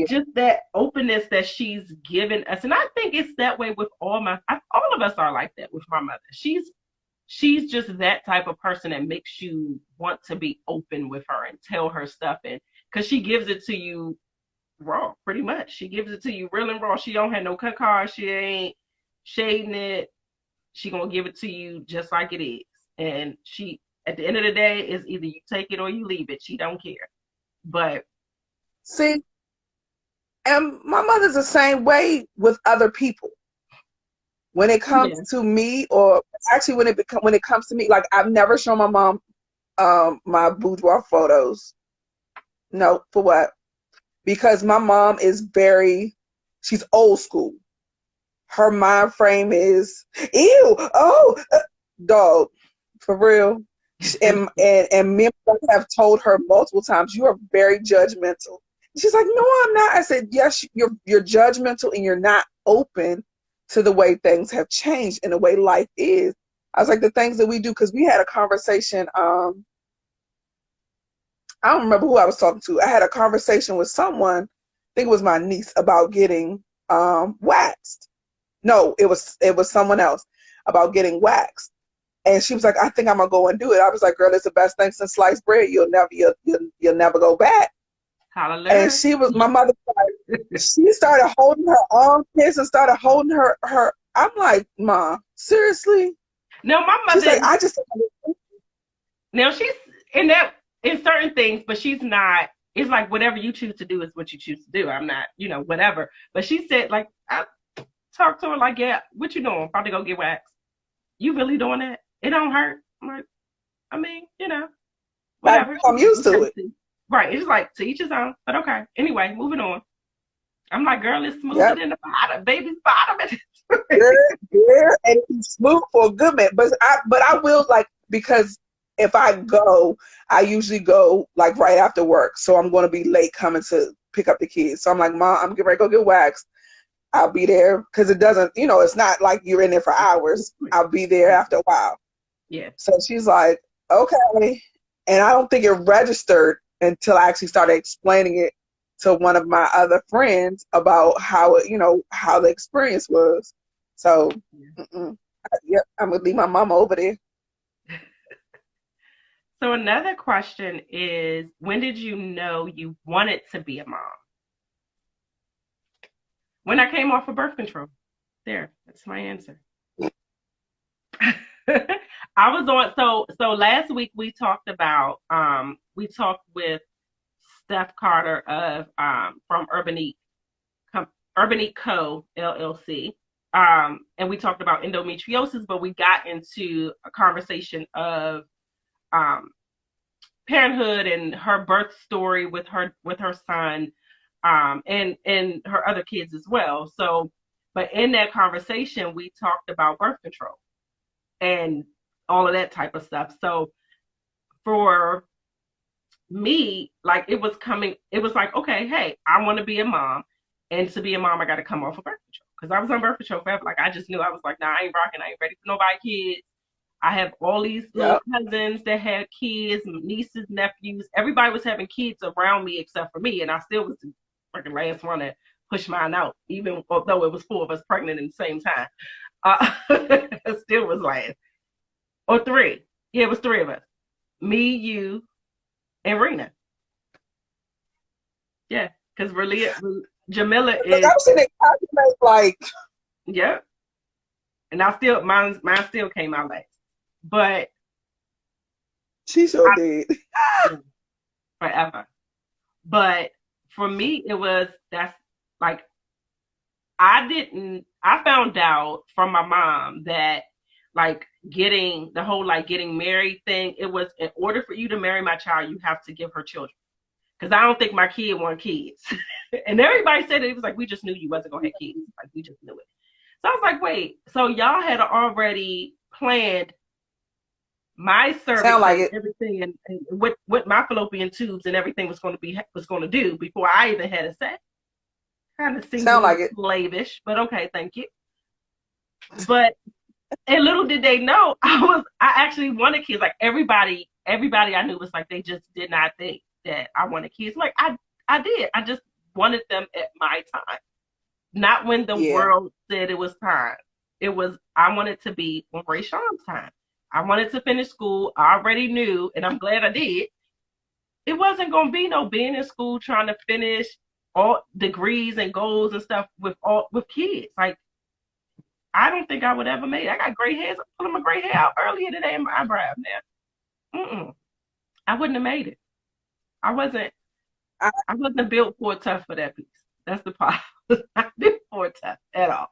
just that openness that she's given us, and I think it's that way with all of us are like that with my mother. She's just that type of person that makes you want to be open with her and tell her stuff, and because she gives it to you raw, pretty much. She gives it to you real and raw. She don't have no cut cards. She ain't shading it. She gonna give it to you just like it is, and she, at the end of the day, is either you take it or you leave it. She don't care. But see, and my mother's the same way with other people. When it comes to me, or actually when it comes to me, like, I've never shown my mom my boudoir photos. No, for what? Because my mom is she's old school. Her mind frame is, ew, dog, for real. And me have told her multiple times, you are very judgmental. She's like, no, I'm not. I said, yes, you're judgmental, and you're not open to the way things have changed and the way life is. I was like, the things that we do, because we had a conversation, I don't remember who I was talking to. I had a conversation with someone, I think it was my niece, about getting waxed. No, it was someone else, about getting waxed. And she was like, I think I'm gonna go and do it. I was like, girl, it's the best thing since sliced bread. You'll never go back. Hallelujah. And my mother she started holding her armpits and started holding her. I'm like, Mom, seriously? No, my mother. She's like, I just. Now she's in certain things, but she's not. It's like whatever you choose to do is what you choose to do. I'm not, whatever. But she said, like, I talked to her like, yeah, what you doing? About to go get waxed? You really doing that? It don't hurt. I'm like, I mean, whatever. I'm used to it. Right. It's like, to each his own. But okay. Anyway, moving on. I'm like, girl, it's smoother than the bottom. Baby's bottom. Yeah, and it's smooth for a good minute. But I will, like, because if I go, I usually go like right after work. So I'm going to be late coming to pick up the kids. So I'm like, Mom, I'm getting ready to go get waxed. I'll be there, because it doesn't, it's not like you're in there for hours. I'll be there after a while. Yeah. So she's like, okay. And I don't think it registered until I actually started explaining it to one of my other friends about how the experience was. So Yep, I'm gonna leave my mama over there. So another question is, when did you know you wanted to be a mom? When I came off of birth control. There, that's my answer. I was on so last week we talked about we talked with Steph Carter of from Urban Eat Co. LLC. And we talked about endometriosis, but we got into a conversation of um, parenthood and her birth story with her son, and her other kids as well. So, but in that conversation, we talked about birth control and all of that type of stuff. So for me, like it was like, okay, hey, I want to be a mom. And to be a mom, I got to come off of birth control. Because I was on birth control forever. Like, I just knew, I was like, nah, I ain't rocking. I ain't ready for nobody kids. I have all these little Yep. cousins that had kids, nieces, nephews. Everybody was having kids around me except for me. And I still was the freaking last one to push mine out, even though it was 4 of us pregnant at the same time. Still was last. Or 3. Yeah, it was 3 of us. Me, you, and Rena. Yeah, because Jamila Because is, I was sitting there calculating, like, yeah, and I still mine still came out last, but she sure I did. yeah, forever. But for me, it was that's like I found out from my mom that like getting the whole like getting married thing, it was in order for you to marry my child, you have to give her children. Because I don't think my kid want kids. And everybody said it was like, we just knew you wasn't gonna have kids. Like we just knew it. So I was like, wait, so y'all had already planned my Sound cervix like and it. everything, and what my fallopian tubes and everything was going to do before I even had a sex. Kind of seems a Sound little like it. slavish, but okay, thank you. But and little did they know, I actually wanted kids. Like everybody I knew was like they just did not think that I wanted kids. Like I did. I just wanted them at my time, not when the Yeah. world said it was time. It was I wanted to be on Ray Sean's time. I wanted to finish school. I already knew, and I'm glad I did. It wasn't gonna be no being in school trying to finish all degrees and goals and stuff with kids. Like I don't think I would ever make it. I got gray hairs. I'm pulling my gray hair out earlier today in my eyebrow now. I wouldn't have made it. I wasn't. I, I wasn't built for tough for that piece. That's the problem. Not built for tough at all.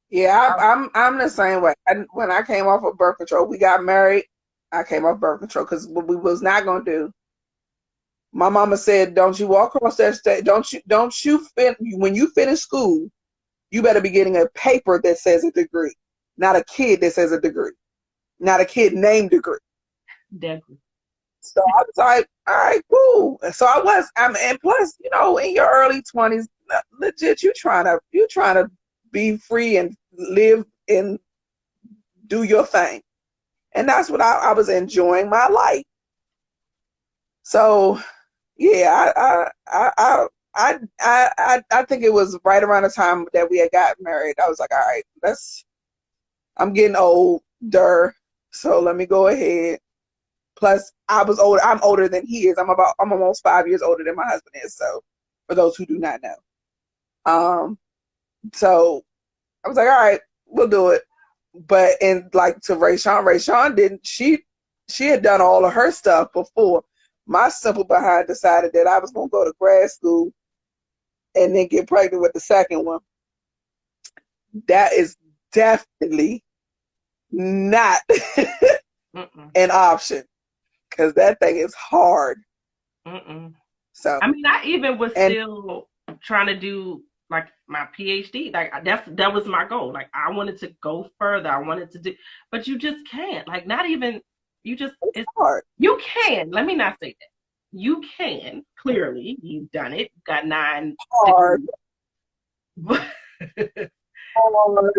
yeah, I'm the same way. When I came off of birth control, we got married. I came off birth control because what we was not gonna do. My mama said, "Don't you walk across that stage. When you finish school, you better be getting a paper that says a degree, not a kid that says a degree, not a kid named degree." Definitely. So I was like, "All right, cool." So and plus, in your early 20s, legit, you trying to be free and live and do your thing, and that's what I was enjoying my life. So yeah, I think it was right around the time that we had gotten married. I was like, all right, I'm getting older, so let me go ahead. Plus, I was older. I'm older than he is. I'm almost 5 years older than my husband is. So, for those who do not know, so I was like, all right, we'll do it. But and like to Ray Sean didn't. She had done all of her stuff before. My simple behind decided that I was gonna go to grad school and then get pregnant with the second one. That is definitely not an option because that thing is hard. Mm-mm. So, I mean, I even was and still trying to do like my PhD. Like that was my goal. Like I wanted to go further. I wanted to do, but you just can't. Like not even you just it's it's hard. you can. Let me not say that. You can clearly. You've done it. Got 9 Hard. degrees. Hard.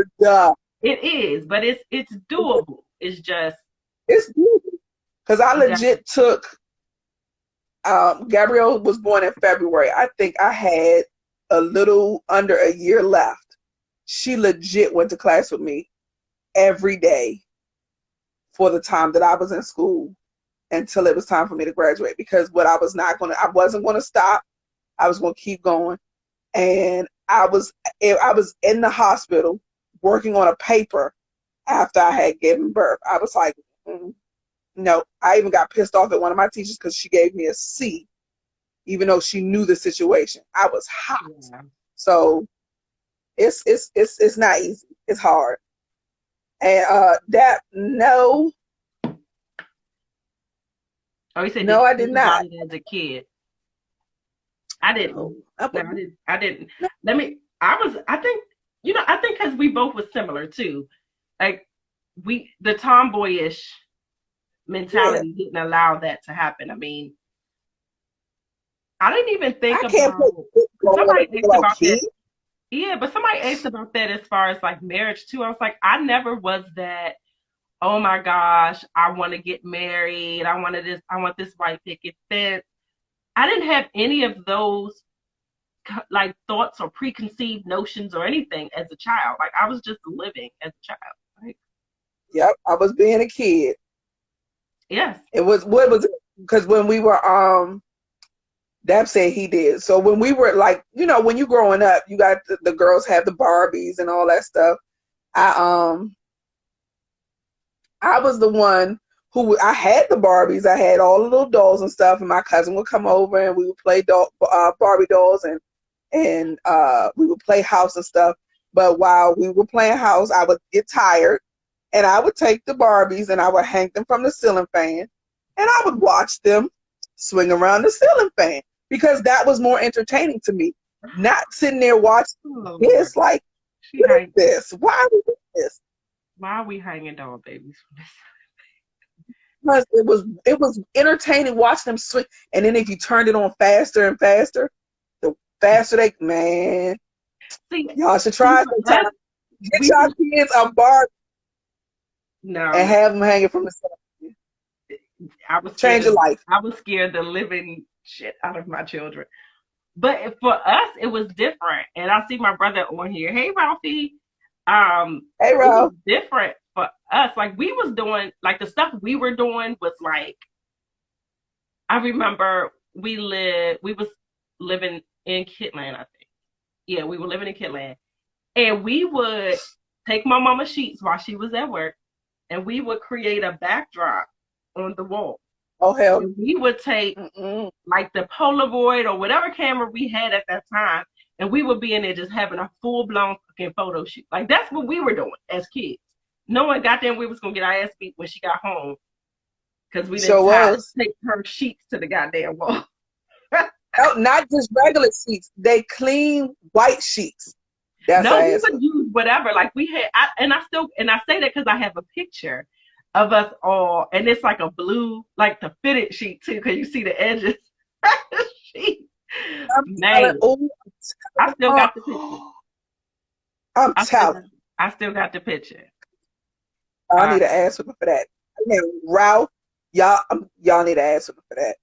It is, but it's doable. It's just It's because I you got legit took. Gabrielle was born in February. I think I had a little under a year left. she legit went to class with me every day for the time that I was in school until it was time for me to graduate, because I wasn't going to stop. I was going to keep going. And I was in the hospital working on a paper after I had given birth. I was like, no. I even got pissed off at one of my teachers because she gave me a C, even though she knew the situation. I was hot. Yeah. So it's not easy. It's hard. And no. Oh, you said no, I did not. As a kid. I didn't. No, I didn't. I think because we both were similar too. Like the tomboyish mentality didn't allow that to happen. I mean, I didn't even think about somebody asked about that. Yeah, but somebody asked about that as far as like marriage too. I was like, I never was that. Oh my gosh, I want to get married. I want this white picket fence. I didn't have any of those like thoughts or preconceived notions or anything as a child. Like I was just living as a child. Right? Yep, I was being a kid. Yes. It was because when we were Dab said he did. So when we were like, when you growing up, you got the girls have the Barbies and all that stuff. I was the one I had the Barbies. I had all the little dolls and stuff, and my cousin would come over and we would play Barbie dolls and we would play house and stuff. But while we were playing house, I would get tired and I would take the Barbies and I would hang them from the ceiling fan and I would watch them swing around the ceiling fan because that was more entertaining to me. Not sitting there watching this like, what is this? Why are we doing this? Why are we hanging doll babies from this? Because it was entertaining watching them swing, and then if you turned it on faster and faster, the faster they y'all should try sometime. Get y'all kids a Barbie. No. And have them hanging from the ceiling. I was change your life. I was scared the living shit out of my children. But for us, it was different. And I see my brother on here. Hey, Ralphie. Hey, Ralph. It was different for us. Like we was doing, like the stuff we were doing was like, I remember we was living in Kitland, I think. Yeah, we were living in Kitland. And we would take my mama's sheets while she was at work and we would create a backdrop on the wall. Oh, hell. And we would take like the Polaroid or whatever camera we had at that time, and we would be in there just having a full-blown fucking photo shoot. Like, that's what we were doing as kids. No one got there and we was going to get our ass beat when she got home because we didn't take her sheets to the goddamn wall. Oh, not just regular sheets. They clean white sheets. That's we would use whatever. Like, we had, and I say that because I have a picture of us all, and it's like a blue, like the fitted sheet too, because you see the edges. Sheet. Man, I still got the picture. I still got the picture. I need to ask him for that. Ralph, y'all need to ask him for that.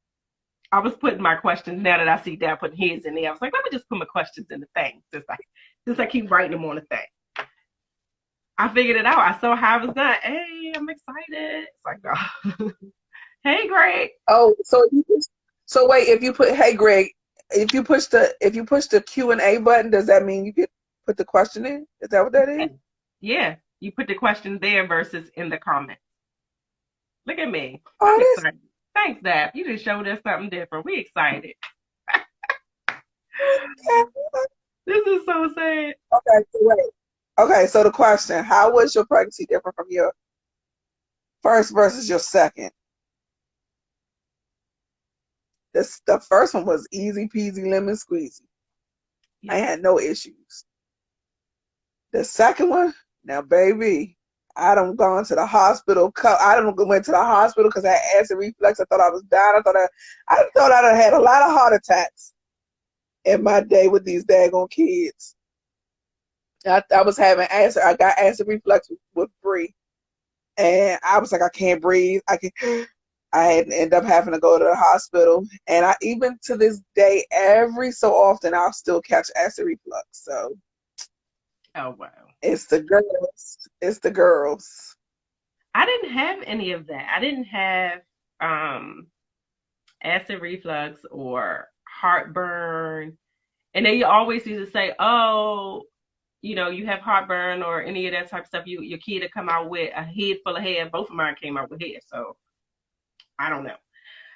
I was putting my questions now that I see Dad putting his in there. I was like, let me just put my questions in the thing since I keep writing them on the thing. I figured it out. I saw how it was done. Hey, I'm excited. It's like, oh. Hey, Greg. Oh, so wait, if you put, hey, Greg, if you push the Q&A button, does that mean you get put the question in? Is that what that is? Yeah, you put the question there versus in the comments. Look at me. Oh, excited. Thanks, Dad. You just showed us something different. We excited. This is so sad. Okay, so wait. Okay, so the question, how was your pregnancy different from your first versus your second? The first one was easy peasy lemon squeezy. Yeah. I had no issues. The second one, now baby, I done gone to the hospital. I done went to the hospital because I had acid reflux. I thought I was dying. I thought I done had a lot of heart attacks in my day with these daggone kids. I was having acid. I got acid reflux with Bree, and I was like, I can't breathe. I had to end up having to go to the hospital, and even to this day, every so often, I'll still catch acid reflux. So Oh wow. It's the girls. It's the girls. I didn't have any of that. I didn't have um acid reflux or heartburn. And they always used to say, "Oh, you have heartburn or any of that type of stuff. Your kid to come out with a head full of hair." Both of mine came out with hair, so I don't know.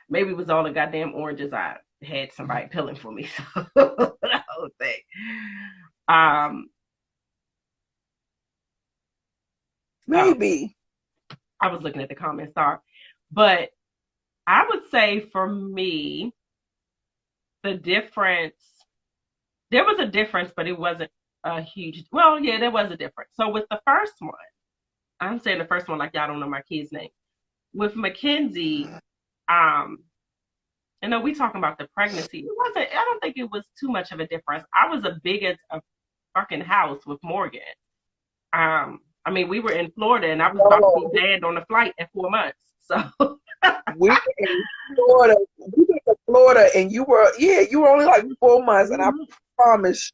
Maybe it was all the goddamn oranges I had somebody peeling for me. So the whole thing. Um, oh, Maybe. I was looking at the comments, sorry, but I would say for me, the difference. There was a difference, but it wasn't a huge. Well, yeah, there was a difference. So with the first one, I'm saying the first one like y'all don't know my kid's name. With Mackenzie, um, we talking about the pregnancy. It wasn't. I don't think it was too much of a difference. I was a big as a fucking house with Morgan. I mean, we were in Florida, and I was about to be Oh, banned on the flight in 4 months. So we were in Florida. We went to Florida, and you were only like 4 months, and I promise.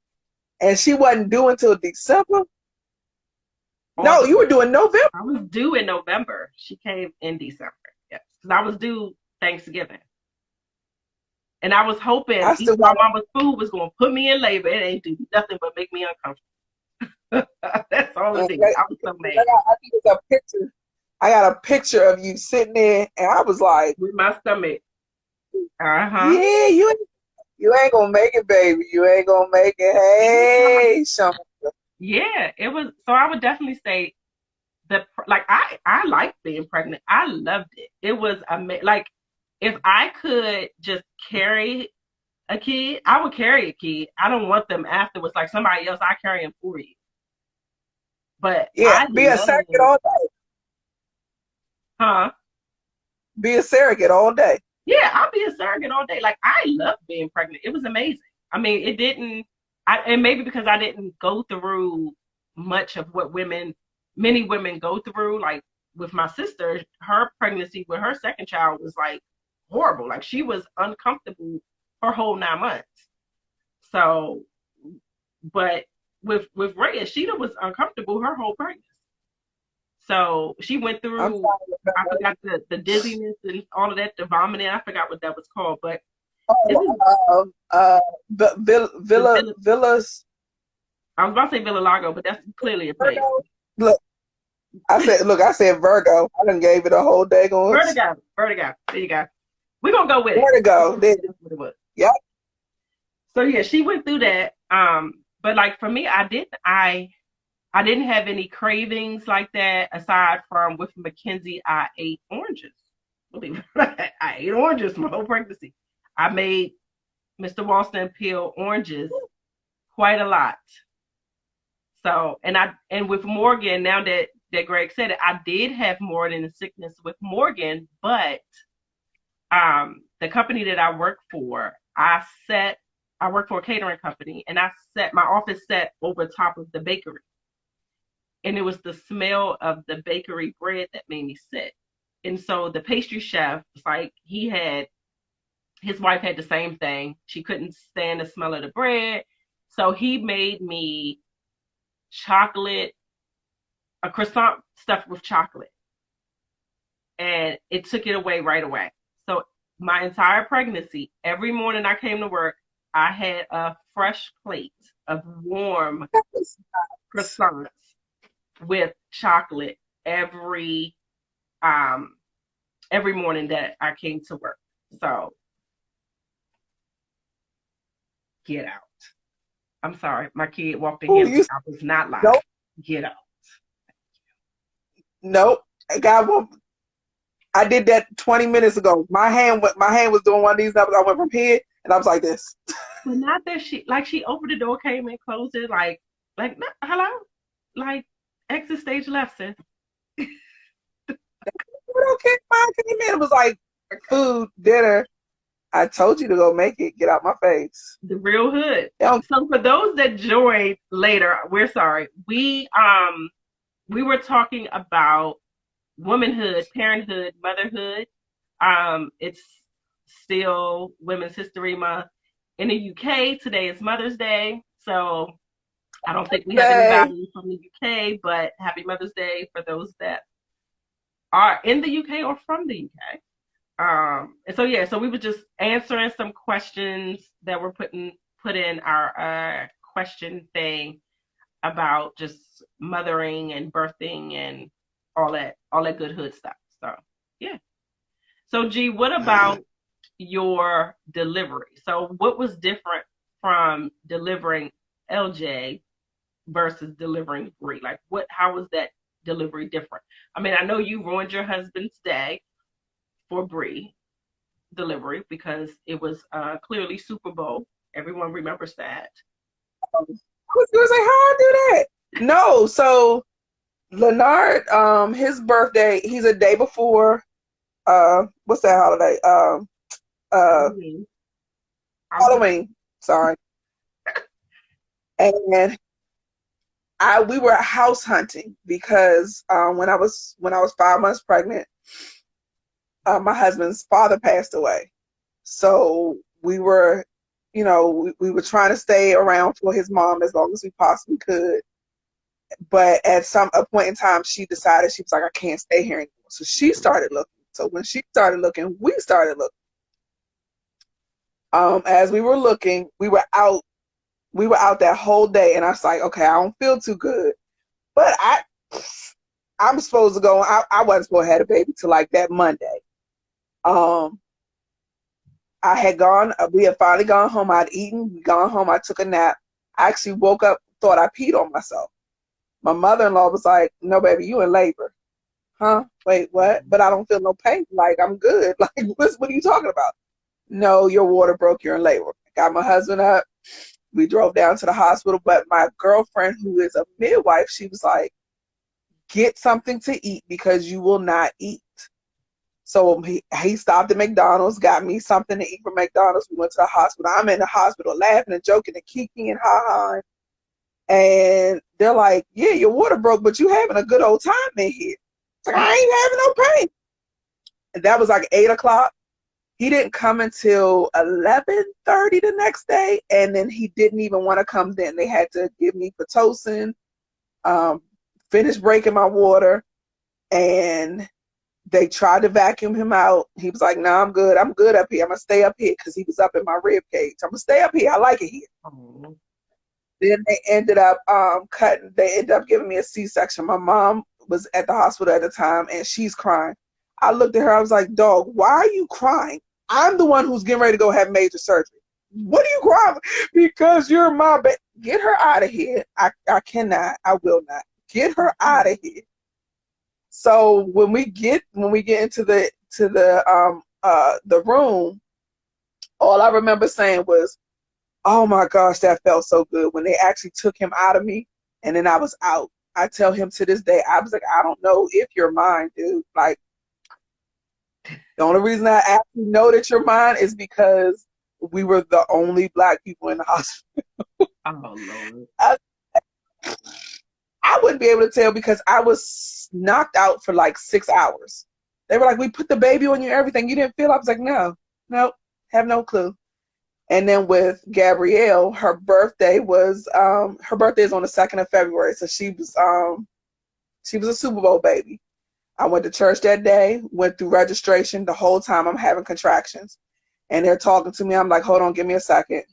And she wasn't due until December. No, August. you were doing November. I was due in November. She came in December. Yes, because I was due Thanksgiving. And I was hoping I even still my got. mama's food was gonna put me in labor. It ain't do nothing but make me uncomfortable. That's all it did. I was so mad I think it's a picture. I got a picture of you sitting there, and I was like, with my stomach. Uh-huh. "Yeah, you ain't gonna make it, baby. You ain't gonna make it. Hey, Sean." Yeah, it was. So I would definitely say like I liked being pregnant. I loved it. It was like if I could just carry a kid, I would carry a kid. I don't want them afterwards like somebody else. I carry them for you. But Yeah, I be a surrogate love, all day. huh? Be a surrogate all day. Yeah, I'll be a surrogate all day. Like I love being pregnant. It was amazing. I mean, it didn't. And maybe because I didn't go through much of what many women go through. Like with my sister, her pregnancy with her second child was like horrible. Like she was uncomfortable her whole 9 months. So, but with Rhea, Sheeta was uncomfortable her whole pregnancy. So she went I'm through, trying to I remember. forgot the dizziness and all of that, the vomiting. I forgot what that was called, but it was Oh, the Villas. I was about to say Villa Lago, but that's clearly a place. Virgo. Look, I said Virgo. I done gave it a whole day going. Vertigo, Vertigo. There you go. We're gonna go with it. Vertigo. That's what it was. Yep. So yeah, she went through that. But like for me, I didn't have any cravings like that aside from with Mackenzie, I ate oranges. Believe it or not, I ate oranges my whole pregnancy. I made Mr. Walston peel oranges quite a lot. So, and with Morgan, now that Greg said it, I did have more than a sickness with Morgan, but the company that I work for, I work for a catering company, and I set my office set over top of the bakery, and it was the smell of the bakery bread that made me sick. And so the pastry chef was like, his wife had the same thing. She couldn't stand the smell of the bread, so he made me chocolate, a croissant stuffed with chocolate, and it took it away right away. So my entire pregnancy, every morning I came to work, I had a fresh plate of warm croissants with chocolate um every morning that I came to work. So get out. I'm sorry, my kid walked in Who here. you? I was not lying. Nope. Get out. Nope. I got one. I did that 20 minutes ago. My hand was doing one of these numbers. I went from here, and I was like this. But not that she opened the door, came and closed it, like hello, like exit stage left, sis. Okay, fine. Came in. It was like food, dinner. I told you to go make it. Get out my face. The real hood. Don't. So for those that joined later, we're sorry. We were talking about womanhood, parenthood, motherhood. It's still Women's History Month. In the UK, today is Mother's Day. So I don't think we have Say, anybody from the UK, but happy Mother's Day for those that are in the UK or from the UK. And so yeah, so we were just answering some questions that were put in our question thing about just mothering and birthing and all that good hood stuff. So yeah. So G, what about your delivery? So what was different from delivering LJ versus delivering Bree? Like how was that delivery different? I mean, I know you ruined your husband's day for Bree delivery because it was clearly Super Bowl. Everyone remembers that. I was gonna say, how I do that? No, so Leonard, his birthday, he's a day before what's that holiday? Uh Halloween. Halloween. Sorry. And we were house hunting because when I was 5 months pregnant, my husband's father passed away. So we were, we were trying to stay around for his mom as long as we possibly could. But at a point in time, she decided, she was like, I can't stay here anymore. So she started looking. So when she started looking, we started looking. As we were looking, we were out that whole day, and I was like, okay, I don't feel too good. But I'm supposed to go. I wasn't supposed to have a baby till like that Monday. I had gone. We had finally gone home. I'd eaten, gone home. I took a nap. I actually woke up, thought I peed on myself. My mother-in-law was like, "No, baby, you in labor." Huh? Wait, what? But I don't feel no pain. Like, I'm good. Like, what are you talking about? No, your water broke. You're in labor. Got my husband up. We drove down to the hospital. But my girlfriend, who is a midwife, she was like, get something to eat because you will not eat. So he stopped at McDonald's, got me something to eat from McDonald's. We went to the hospital. I'm in the hospital laughing and joking and kiki and ha-ha. And they're like, yeah, your water broke, but you having a good old time in here. It's like, I ain't having no pain. And that was like 8 o'clock. He didn't come until 11:30 the next day. And then he didn't even want to come then. They had to give me Pitocin, finish breaking my water. And they tried to vacuum him out. He was like, no, I'm good. I'm good up here. I'm going to stay up here because he was up in my rib cage. I'm going to stay up here. I like it here. Oh. Then they ended up they ended up giving me a C-section. My mom was at the hospital at the time and she's crying. I looked at her. I was like, dog, why are you crying? I'm the one who's getting ready to go have major surgery. What are you crying? Because you're my baby. Get her out of here. I cannot. I will not. Get her out of here. So when we get into the room, all I remember saying was, "Oh my gosh, that felt so good." When they actually took him out of me, and then I was out. I tell him to this day, I was like, "I don't know if you're mine, dude." Like, the only reason I actually know that you're mine is because we were the only Black people in the hospital. Oh Lord. I wouldn't be able to tell because I was knocked out for like 6 hours. They were like, we put the baby on you, everything. You didn't feel? I was like, no, have no clue. And then with Gabrielle, her birthday is on the 2nd of February. So she was a Super Bowl baby. I went to church that day, went through registration. The whole time I'm having contractions. And they're talking to me. I'm like, hold on, give me a second.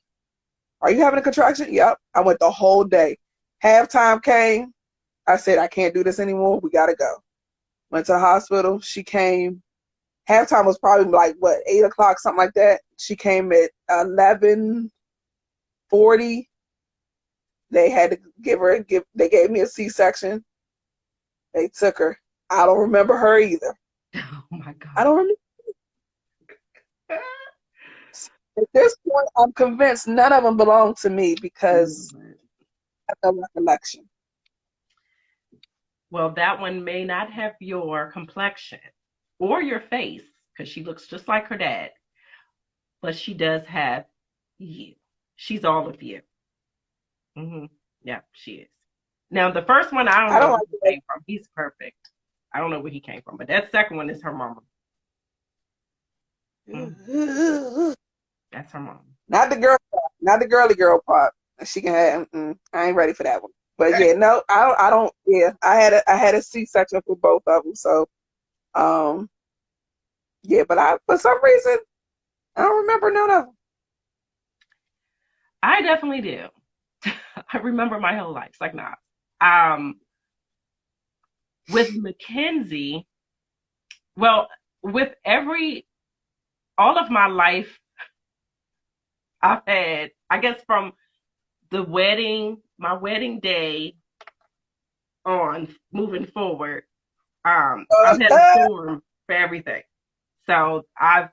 Are you having a contraction? Yep. I went the whole day. Halftime came. I said, I can't do this anymore. We got to go. Went to the hospital. She came. Halftime was probably like, 8 o'clock, something like that. She came at 11:40. They had to they gave me a C-section. They took her. I don't remember her either. Oh my God. I don't remember. At this point, I'm convinced none of them belong to me because I have no recollection. Well, that one may not have your complexion or your face because she looks just like her dad, but she does have you. She's all of you. Yeah, she is. Now, the first one, I don't I know don't where like he that. came from. He's perfect. I don't know where he came from, but that second one is her mama. That's her mom. Not the girl part. Not the girly girl part. She can have. I ain't ready for that one. But yeah, no, I don't. Yeah, I had a C-section for both of them. So, um, yeah, but for some reason I don't remember none of them. I definitely do. I remember my whole life. It's like, nah. Um, with Mackenzie, well, with all of my life, I've had, I guess from my wedding day on, moving forward, I've had a storm for everything. So I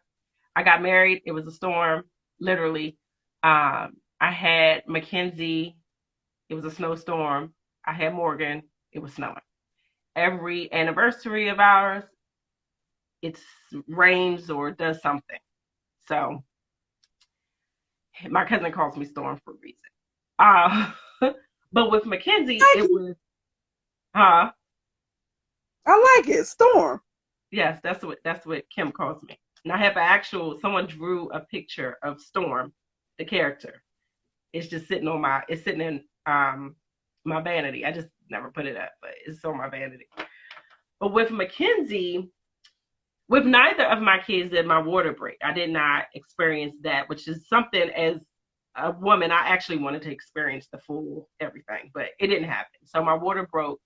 got married. It was a storm, literally. I had Mackenzie. It was a snowstorm. I had Morgan. It was snowing. Every anniversary of ours, it rains or does something. So my cousin calls me Storm for a reason. Uh, but with Mackenzie, it was, huh? I like it. Storm. Yes, that's what Kim calls me. And I have someone drew a picture of Storm, the character. It's just it's sitting in my vanity. I just never put it up, but it's on my vanity. But with Mackenzie, with neither of my kids did my water break. I did not experience that, which is something as a woman I actually wanted to experience the full everything, but it didn't happen. So my water broke.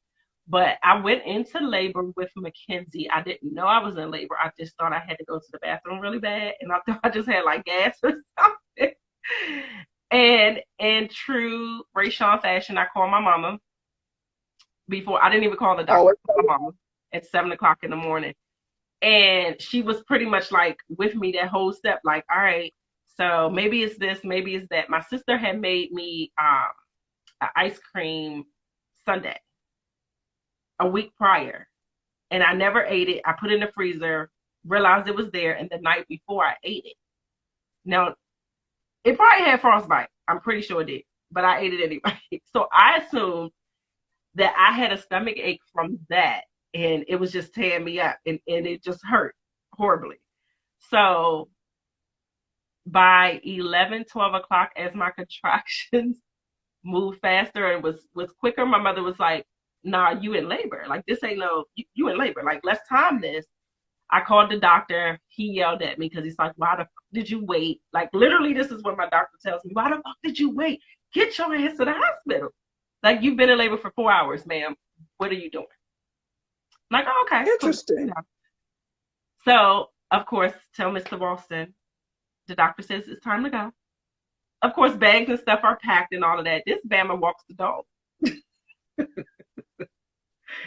But I went into labor with Mackenzie. I didn't know I was in labor. I just thought I had to go to the bathroom really bad, and I thought I just had like gas or something. And in true Rayshawn fashion, I called my mama before. I didn't even call the doctor. I called my mama at 7 o'clock in the morning. And she was pretty much like with me that whole step, like, all right, so maybe it's this, maybe it's that. My sister had made me an ice cream sundae a week prior, and I never ate it. I put it in the freezer, realized it was there, and the night before I ate it. Now, it probably had frostbite. I'm pretty sure it did, but I ate it anyway. So I assumed that I had a stomach ache from that, and it was just tearing me up, and it just hurt horribly. So by 11, 12 o'clock, as my contractions moved faster and was quicker, my mother was like, nah, you in labor. Like, this ain't you in labor. Like, let's time this. I called the doctor. He yelled at me because he's like, why the fuck did you wait? Like, literally, this is what my doctor tells me. Why the fuck did you wait? Get your ass to the hospital. Like, you've been in labor for 4 hours, ma'am. What are you doing? I'm like, oh, okay. Interesting. Cool. So, of course, tell Mr. Ralston, the doctor says it's time to go. Of course, bags and stuff are packed and all of that. This Bama walks the dog.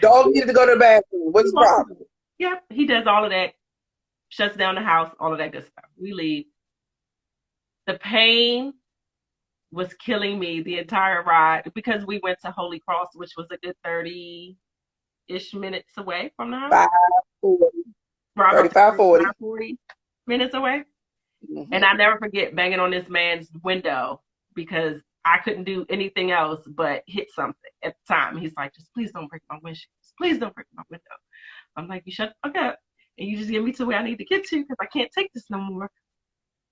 Dog needed to go to the bathroom. What's the problem? Yep, he does all of that, shuts down the house, all of that good stuff. We leave. The pain was killing me the entire ride because we went to Holy Cross, which was a good 30-ish minutes away from the house. 35, 40. 40 minutes away. Mm-hmm. And I never forget banging on this man's window because I couldn't do anything else but hit something at the time. He's like, just please don't break my windshield. Please don't break my window. I'm like, you shut the fuck up and you just get me to where I need to get to because I can't take this no more.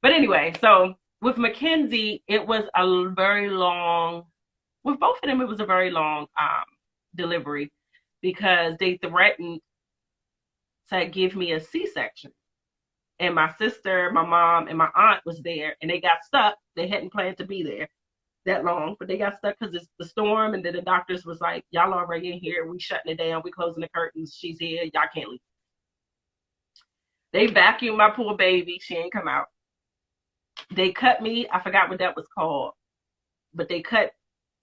But anyway, so with Mackenzie, it was a very long, with both of them, it was a very long delivery because they threatened to give me a C-section. And my sister, my mom, and my aunt was there, and they got stuck. They hadn't planned to be there that long, but they got stuck because it's the storm, and then the doctors was like, y'all already in here. We shutting it down. We closing the curtains. She's here. Y'all can't leave. They vacuumed my poor baby. She ain't come out. They cut me. I forgot what that was called, but they cut,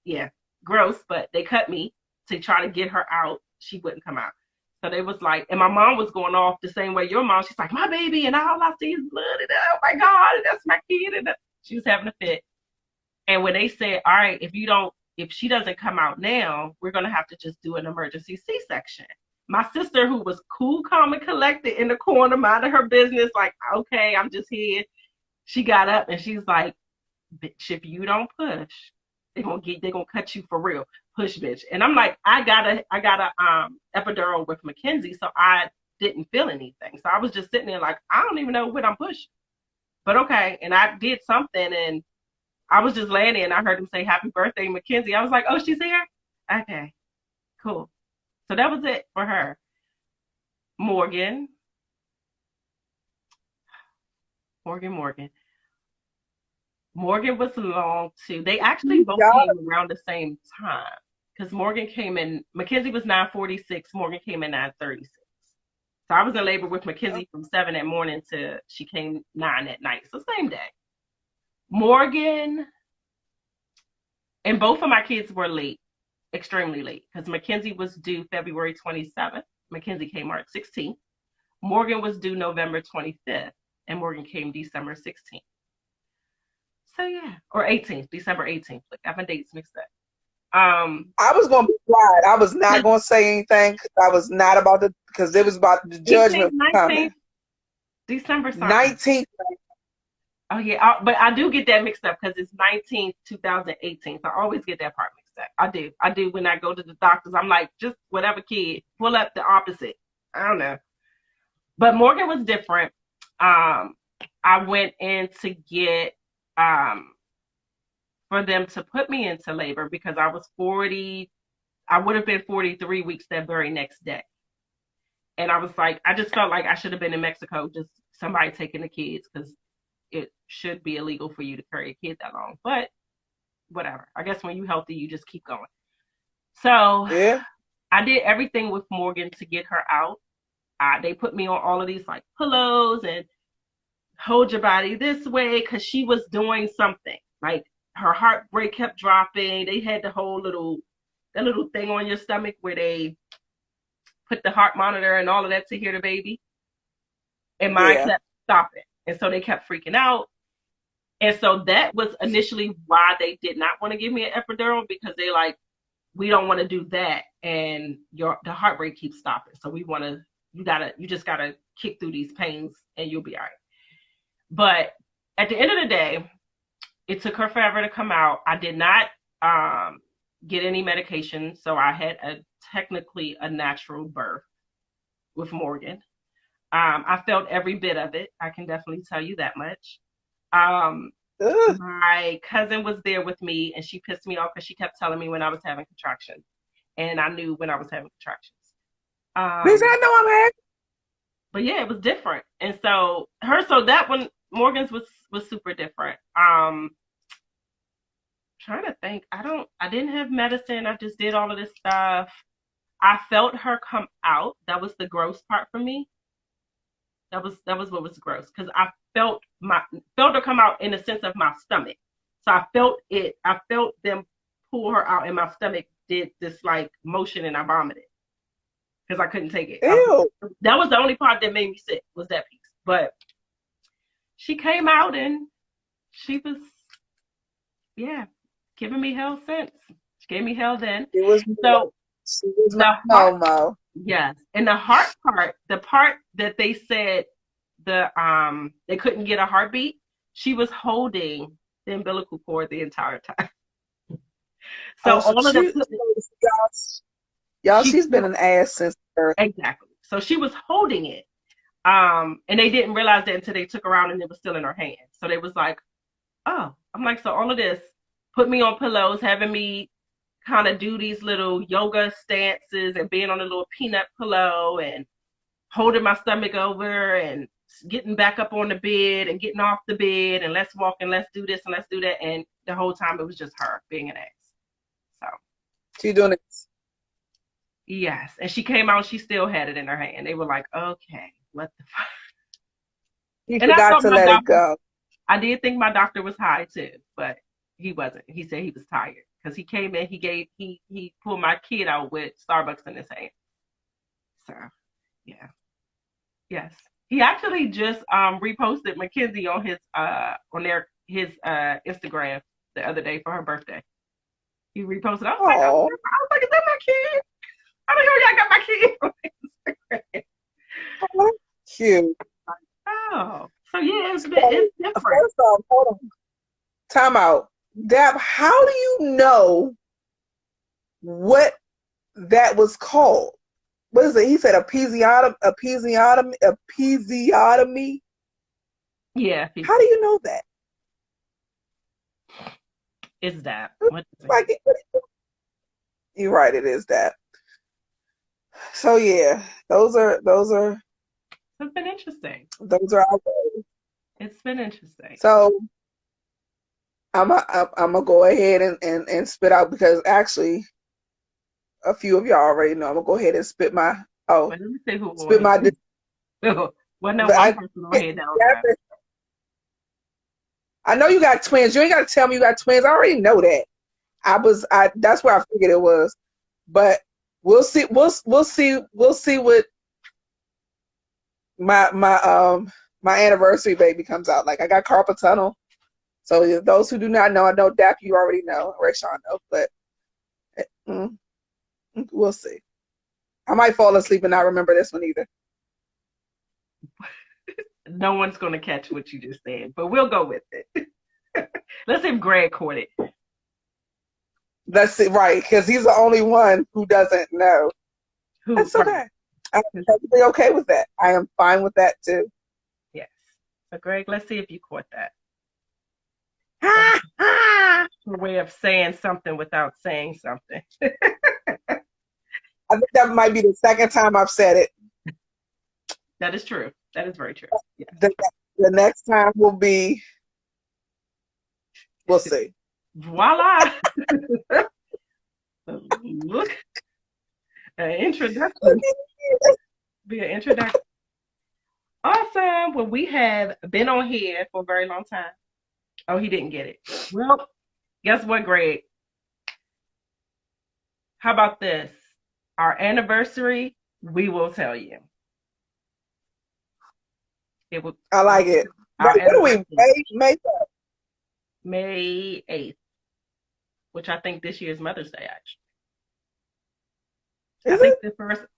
yeah, gross, but they cut me to try to get her out. She wouldn't come out. So they was like, and my mom was going off the same way your mom. She's like, my baby, and all I see is blood, and oh my God, and that's my kid. And she was having a fit. And when they said, all right, if she doesn't come out now, we're going to have to just do an emergency C-section. My sister, who was cool, calm, and collected in the corner, minding her business, like, okay, I'm just here. She got up and she's like, bitch, if you don't push, they're gonna cut you for real. Push, bitch. And I'm like, I got a epidural with Mackenzie, so I didn't feel anything. So I was just sitting there like, I don't even know what I'm pushing. But okay. And I did something and I was just laying there and I heard him say happy birthday, Mackenzie. I was like, oh, she's here? Okay, cool. So that was it for her. Morgan. Morgan was long too. They actually both Y'all, came around the same time because Morgan came in, Mackenzie was 9:46, Morgan came in 9:36. So I was in labor with Mackenzie from 7 that morning to she came 9 at night. So same day. Morgan and both of my kids were late, extremely late, because Mackenzie was due February 27th. Mackenzie came March 16th. Morgan was due November 25th, and Morgan came December 16th. So yeah, or 18th, December 18th. Like, I have my dates mixed up. I was gonna be quiet. I was not gonna say anything because I was not about to, because it was about the 18th, judgment 19th, coming. December something. 19th. Oh yeah, but I do get that mixed up because it's 19th, 2018. So I always get that part mixed up. I do when I go to the doctors. I'm like, just whatever, kid, pull up the opposite. I don't know. But Morgan was different. I went in to get for them to put me into labor because I was 40. I would have been 43 weeks that very next day. And I was like, I just felt like I should have been in Mexico, just somebody taking the kids, because it should be illegal for you to carry a kid that long. But whatever. I guess when you're healthy, you just keep going. So Yeah. I did everything with Morgan to get her out. They put me on all of these like pillows and hold your body this way because she was doing something. Like her heart rate kept dropping. They had the whole little thing on your stomach where they put the heart monitor and all of that to hear the baby. And mine kept stopping. And so they kept freaking out. And so that was initially why they did not want to give me an epidural, because they like, we don't want to do that. And the heart rate keeps stopping. So we want to, you just gotta kick through these pains and you'll be all right. But at the end of the day, it took her forever to come out. I did not get any medication. So I had technically a natural birth with Morgan. I felt every bit of it. I can definitely tell you that much. My cousin was there with me, and she pissed me off because she kept telling me when I was having contractions, and I knew when I was having contractions. Lisa, I know I'm happy. But yeah, it was different, and so that one, Morgan's was super different. Trying to think, I didn't have medicine. I just did all of this stuff. I felt her come out. That was the gross part for me. That was what was gross, because I felt her come out in the sense of my stomach. So I felt it. I felt them pull her out, and my stomach did this like motion, and I vomited because I couldn't take it. Ew. That was the only part that made me sick, was that piece. But she came out, and she was, giving me hell since. She gave me hell then. It was so. She was my homo. Yes. And the heart part, the part that they said they couldn't get a heartbeat, she was holding the umbilical cord the entire time. So all of the y'all, she's been an ass since birth. Exactly. So she was holding it. And they didn't realize that until they took her out and it was still in her hand. So they was like, oh, I'm like, so all of this, put me on pillows, having me kind of do these little yoga stances and being on a little peanut pillow and holding my stomach over and getting back up on the bed and getting off the bed and let's walk and let's do this and let's do that. And the whole time it was just her being an ass. So she doing it. Yes. And she came out, she still had it in her hand. They were like, okay, what the fuck? You forgot to let it go. I did think my doctor was high too, but he wasn't. He said he was tired. Because he came in, he pulled my kid out with Starbucks in his hand. So, yeah. Yes. He actually just reposted Mackenzie on his Instagram the other day for her birthday. He reposted. I was like, is that my kid? I don't know, y'all got my kid on Instagram. Cute. Oh. So yeah, it's different. First off, hold on. Time out. Dab, how do you know what that was called? What is it? He said episiotomy. Yeah. How do you know that? It's that. What is it? Like, you're right, it is that. So yeah, It's been interesting. those are our goals. It's been interesting. So I'm gonna go ahead and spit out, because actually a few of y'all already know. I'm gonna go ahead and But let me see who on spit my here. Well, no, but one person on here down there. I know you got twins. You ain't gotta tell me you got twins. I already know that. I that's where I figured it was. But we'll see we'll see what my anniversary baby comes out. Like, I got carpal tunnel. So those who do not know, I know Dak, you already know, Rayshawn knows, but mm, we'll see. I might fall asleep and not remember this one either. No one's going to catch what you just said, but we'll go with it. Let's see if Greg caught it. Let's see, right, because he's the only one who doesn't know. That's okay. I'm perfectly okay with that. I am fine with that too. Yes. So Greg, let's see if you caught that. A way of saying something without saying something. I think that might be the second time I've said it. That is true. That is very true. Yes. The next time will be, we'll see. Voila. Look. An introduction. Be an introduction. Awesome. Well, we have been on here for a very long time. Oh, he didn't get it. Well, guess what, Greg? How about this? Our anniversary, we will tell you. It will. I like it. What are we? May 8th, which I think this year is Mother's Day, actually. I think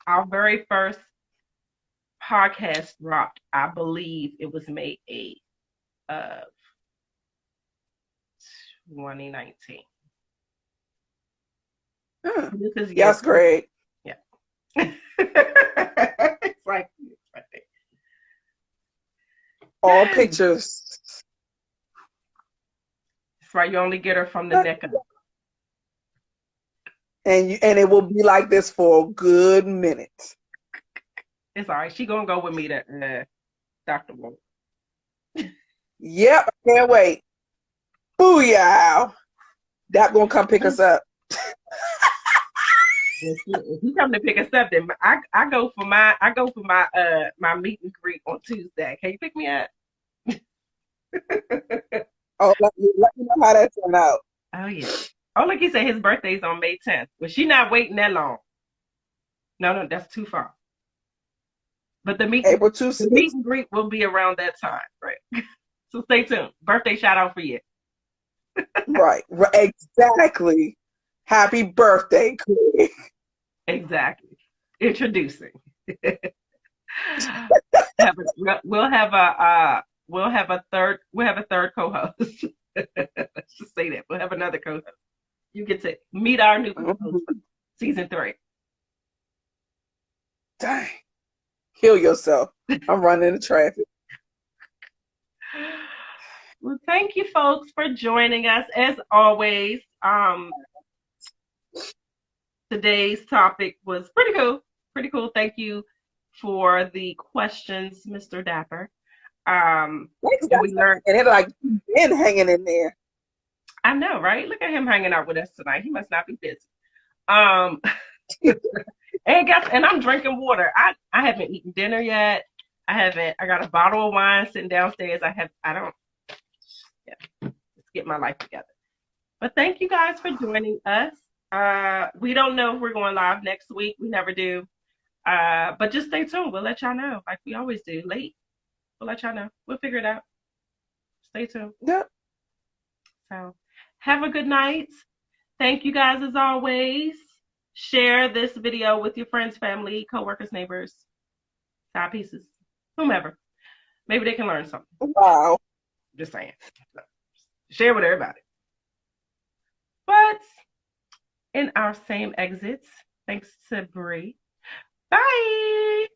our very first podcast dropped, I believe it was May 8th of 2019. Yes, great. Yeah. It's like all pictures. That's right. You only get her from the neck up. And it will be like this for a good minute. It's all right. She gonna go with me to Dr. Wolf. Yep, I can't wait. Booyah! That gonna come pick us up. If he come to pick us up, then I go for my my meet and greet on Tuesday. Can you pick me up? Oh, let me know how that turned out. Oh yeah. Oh, like he said, his birthday's on May 10th. Well, she's not waiting that long. No, that's too far. But the meet and greet will be around that time, right? So stay tuned. Birthday shout out for you. Right, exactly. Happy birthday, Craig. Exactly. Introducing. We'll have a third co-host. Let's just say that. We'll have another co-host. You get to meet our new co-host for season 3. Dang. Kill yourself. I'm running into traffic. Well, thank you folks for joining us. As always, today's topic was pretty cool. Pretty cool. Thank you for the questions, Mr. Dapper. We learned, and it like been hanging in there. I know, right? Look at him hanging out with us tonight. He must not be busy. And I'm drinking water. I haven't eaten dinner yet. I got a bottle of wine sitting downstairs. Let's get my life together. But thank you guys for joining us. We don't know if we're going live next week. We never do. But just stay tuned. We'll let y'all know, like we always do, late. We'll let y'all know. We'll figure it out. Stay tuned. Yep. So have a good night. Thank you guys as always. Share this video with your friends, family, coworkers, neighbors, side pieces, whomever. Maybe they can learn something. Wow. Just saying. So, share with everybody. But in our same exits, thanks to Bree. Bye.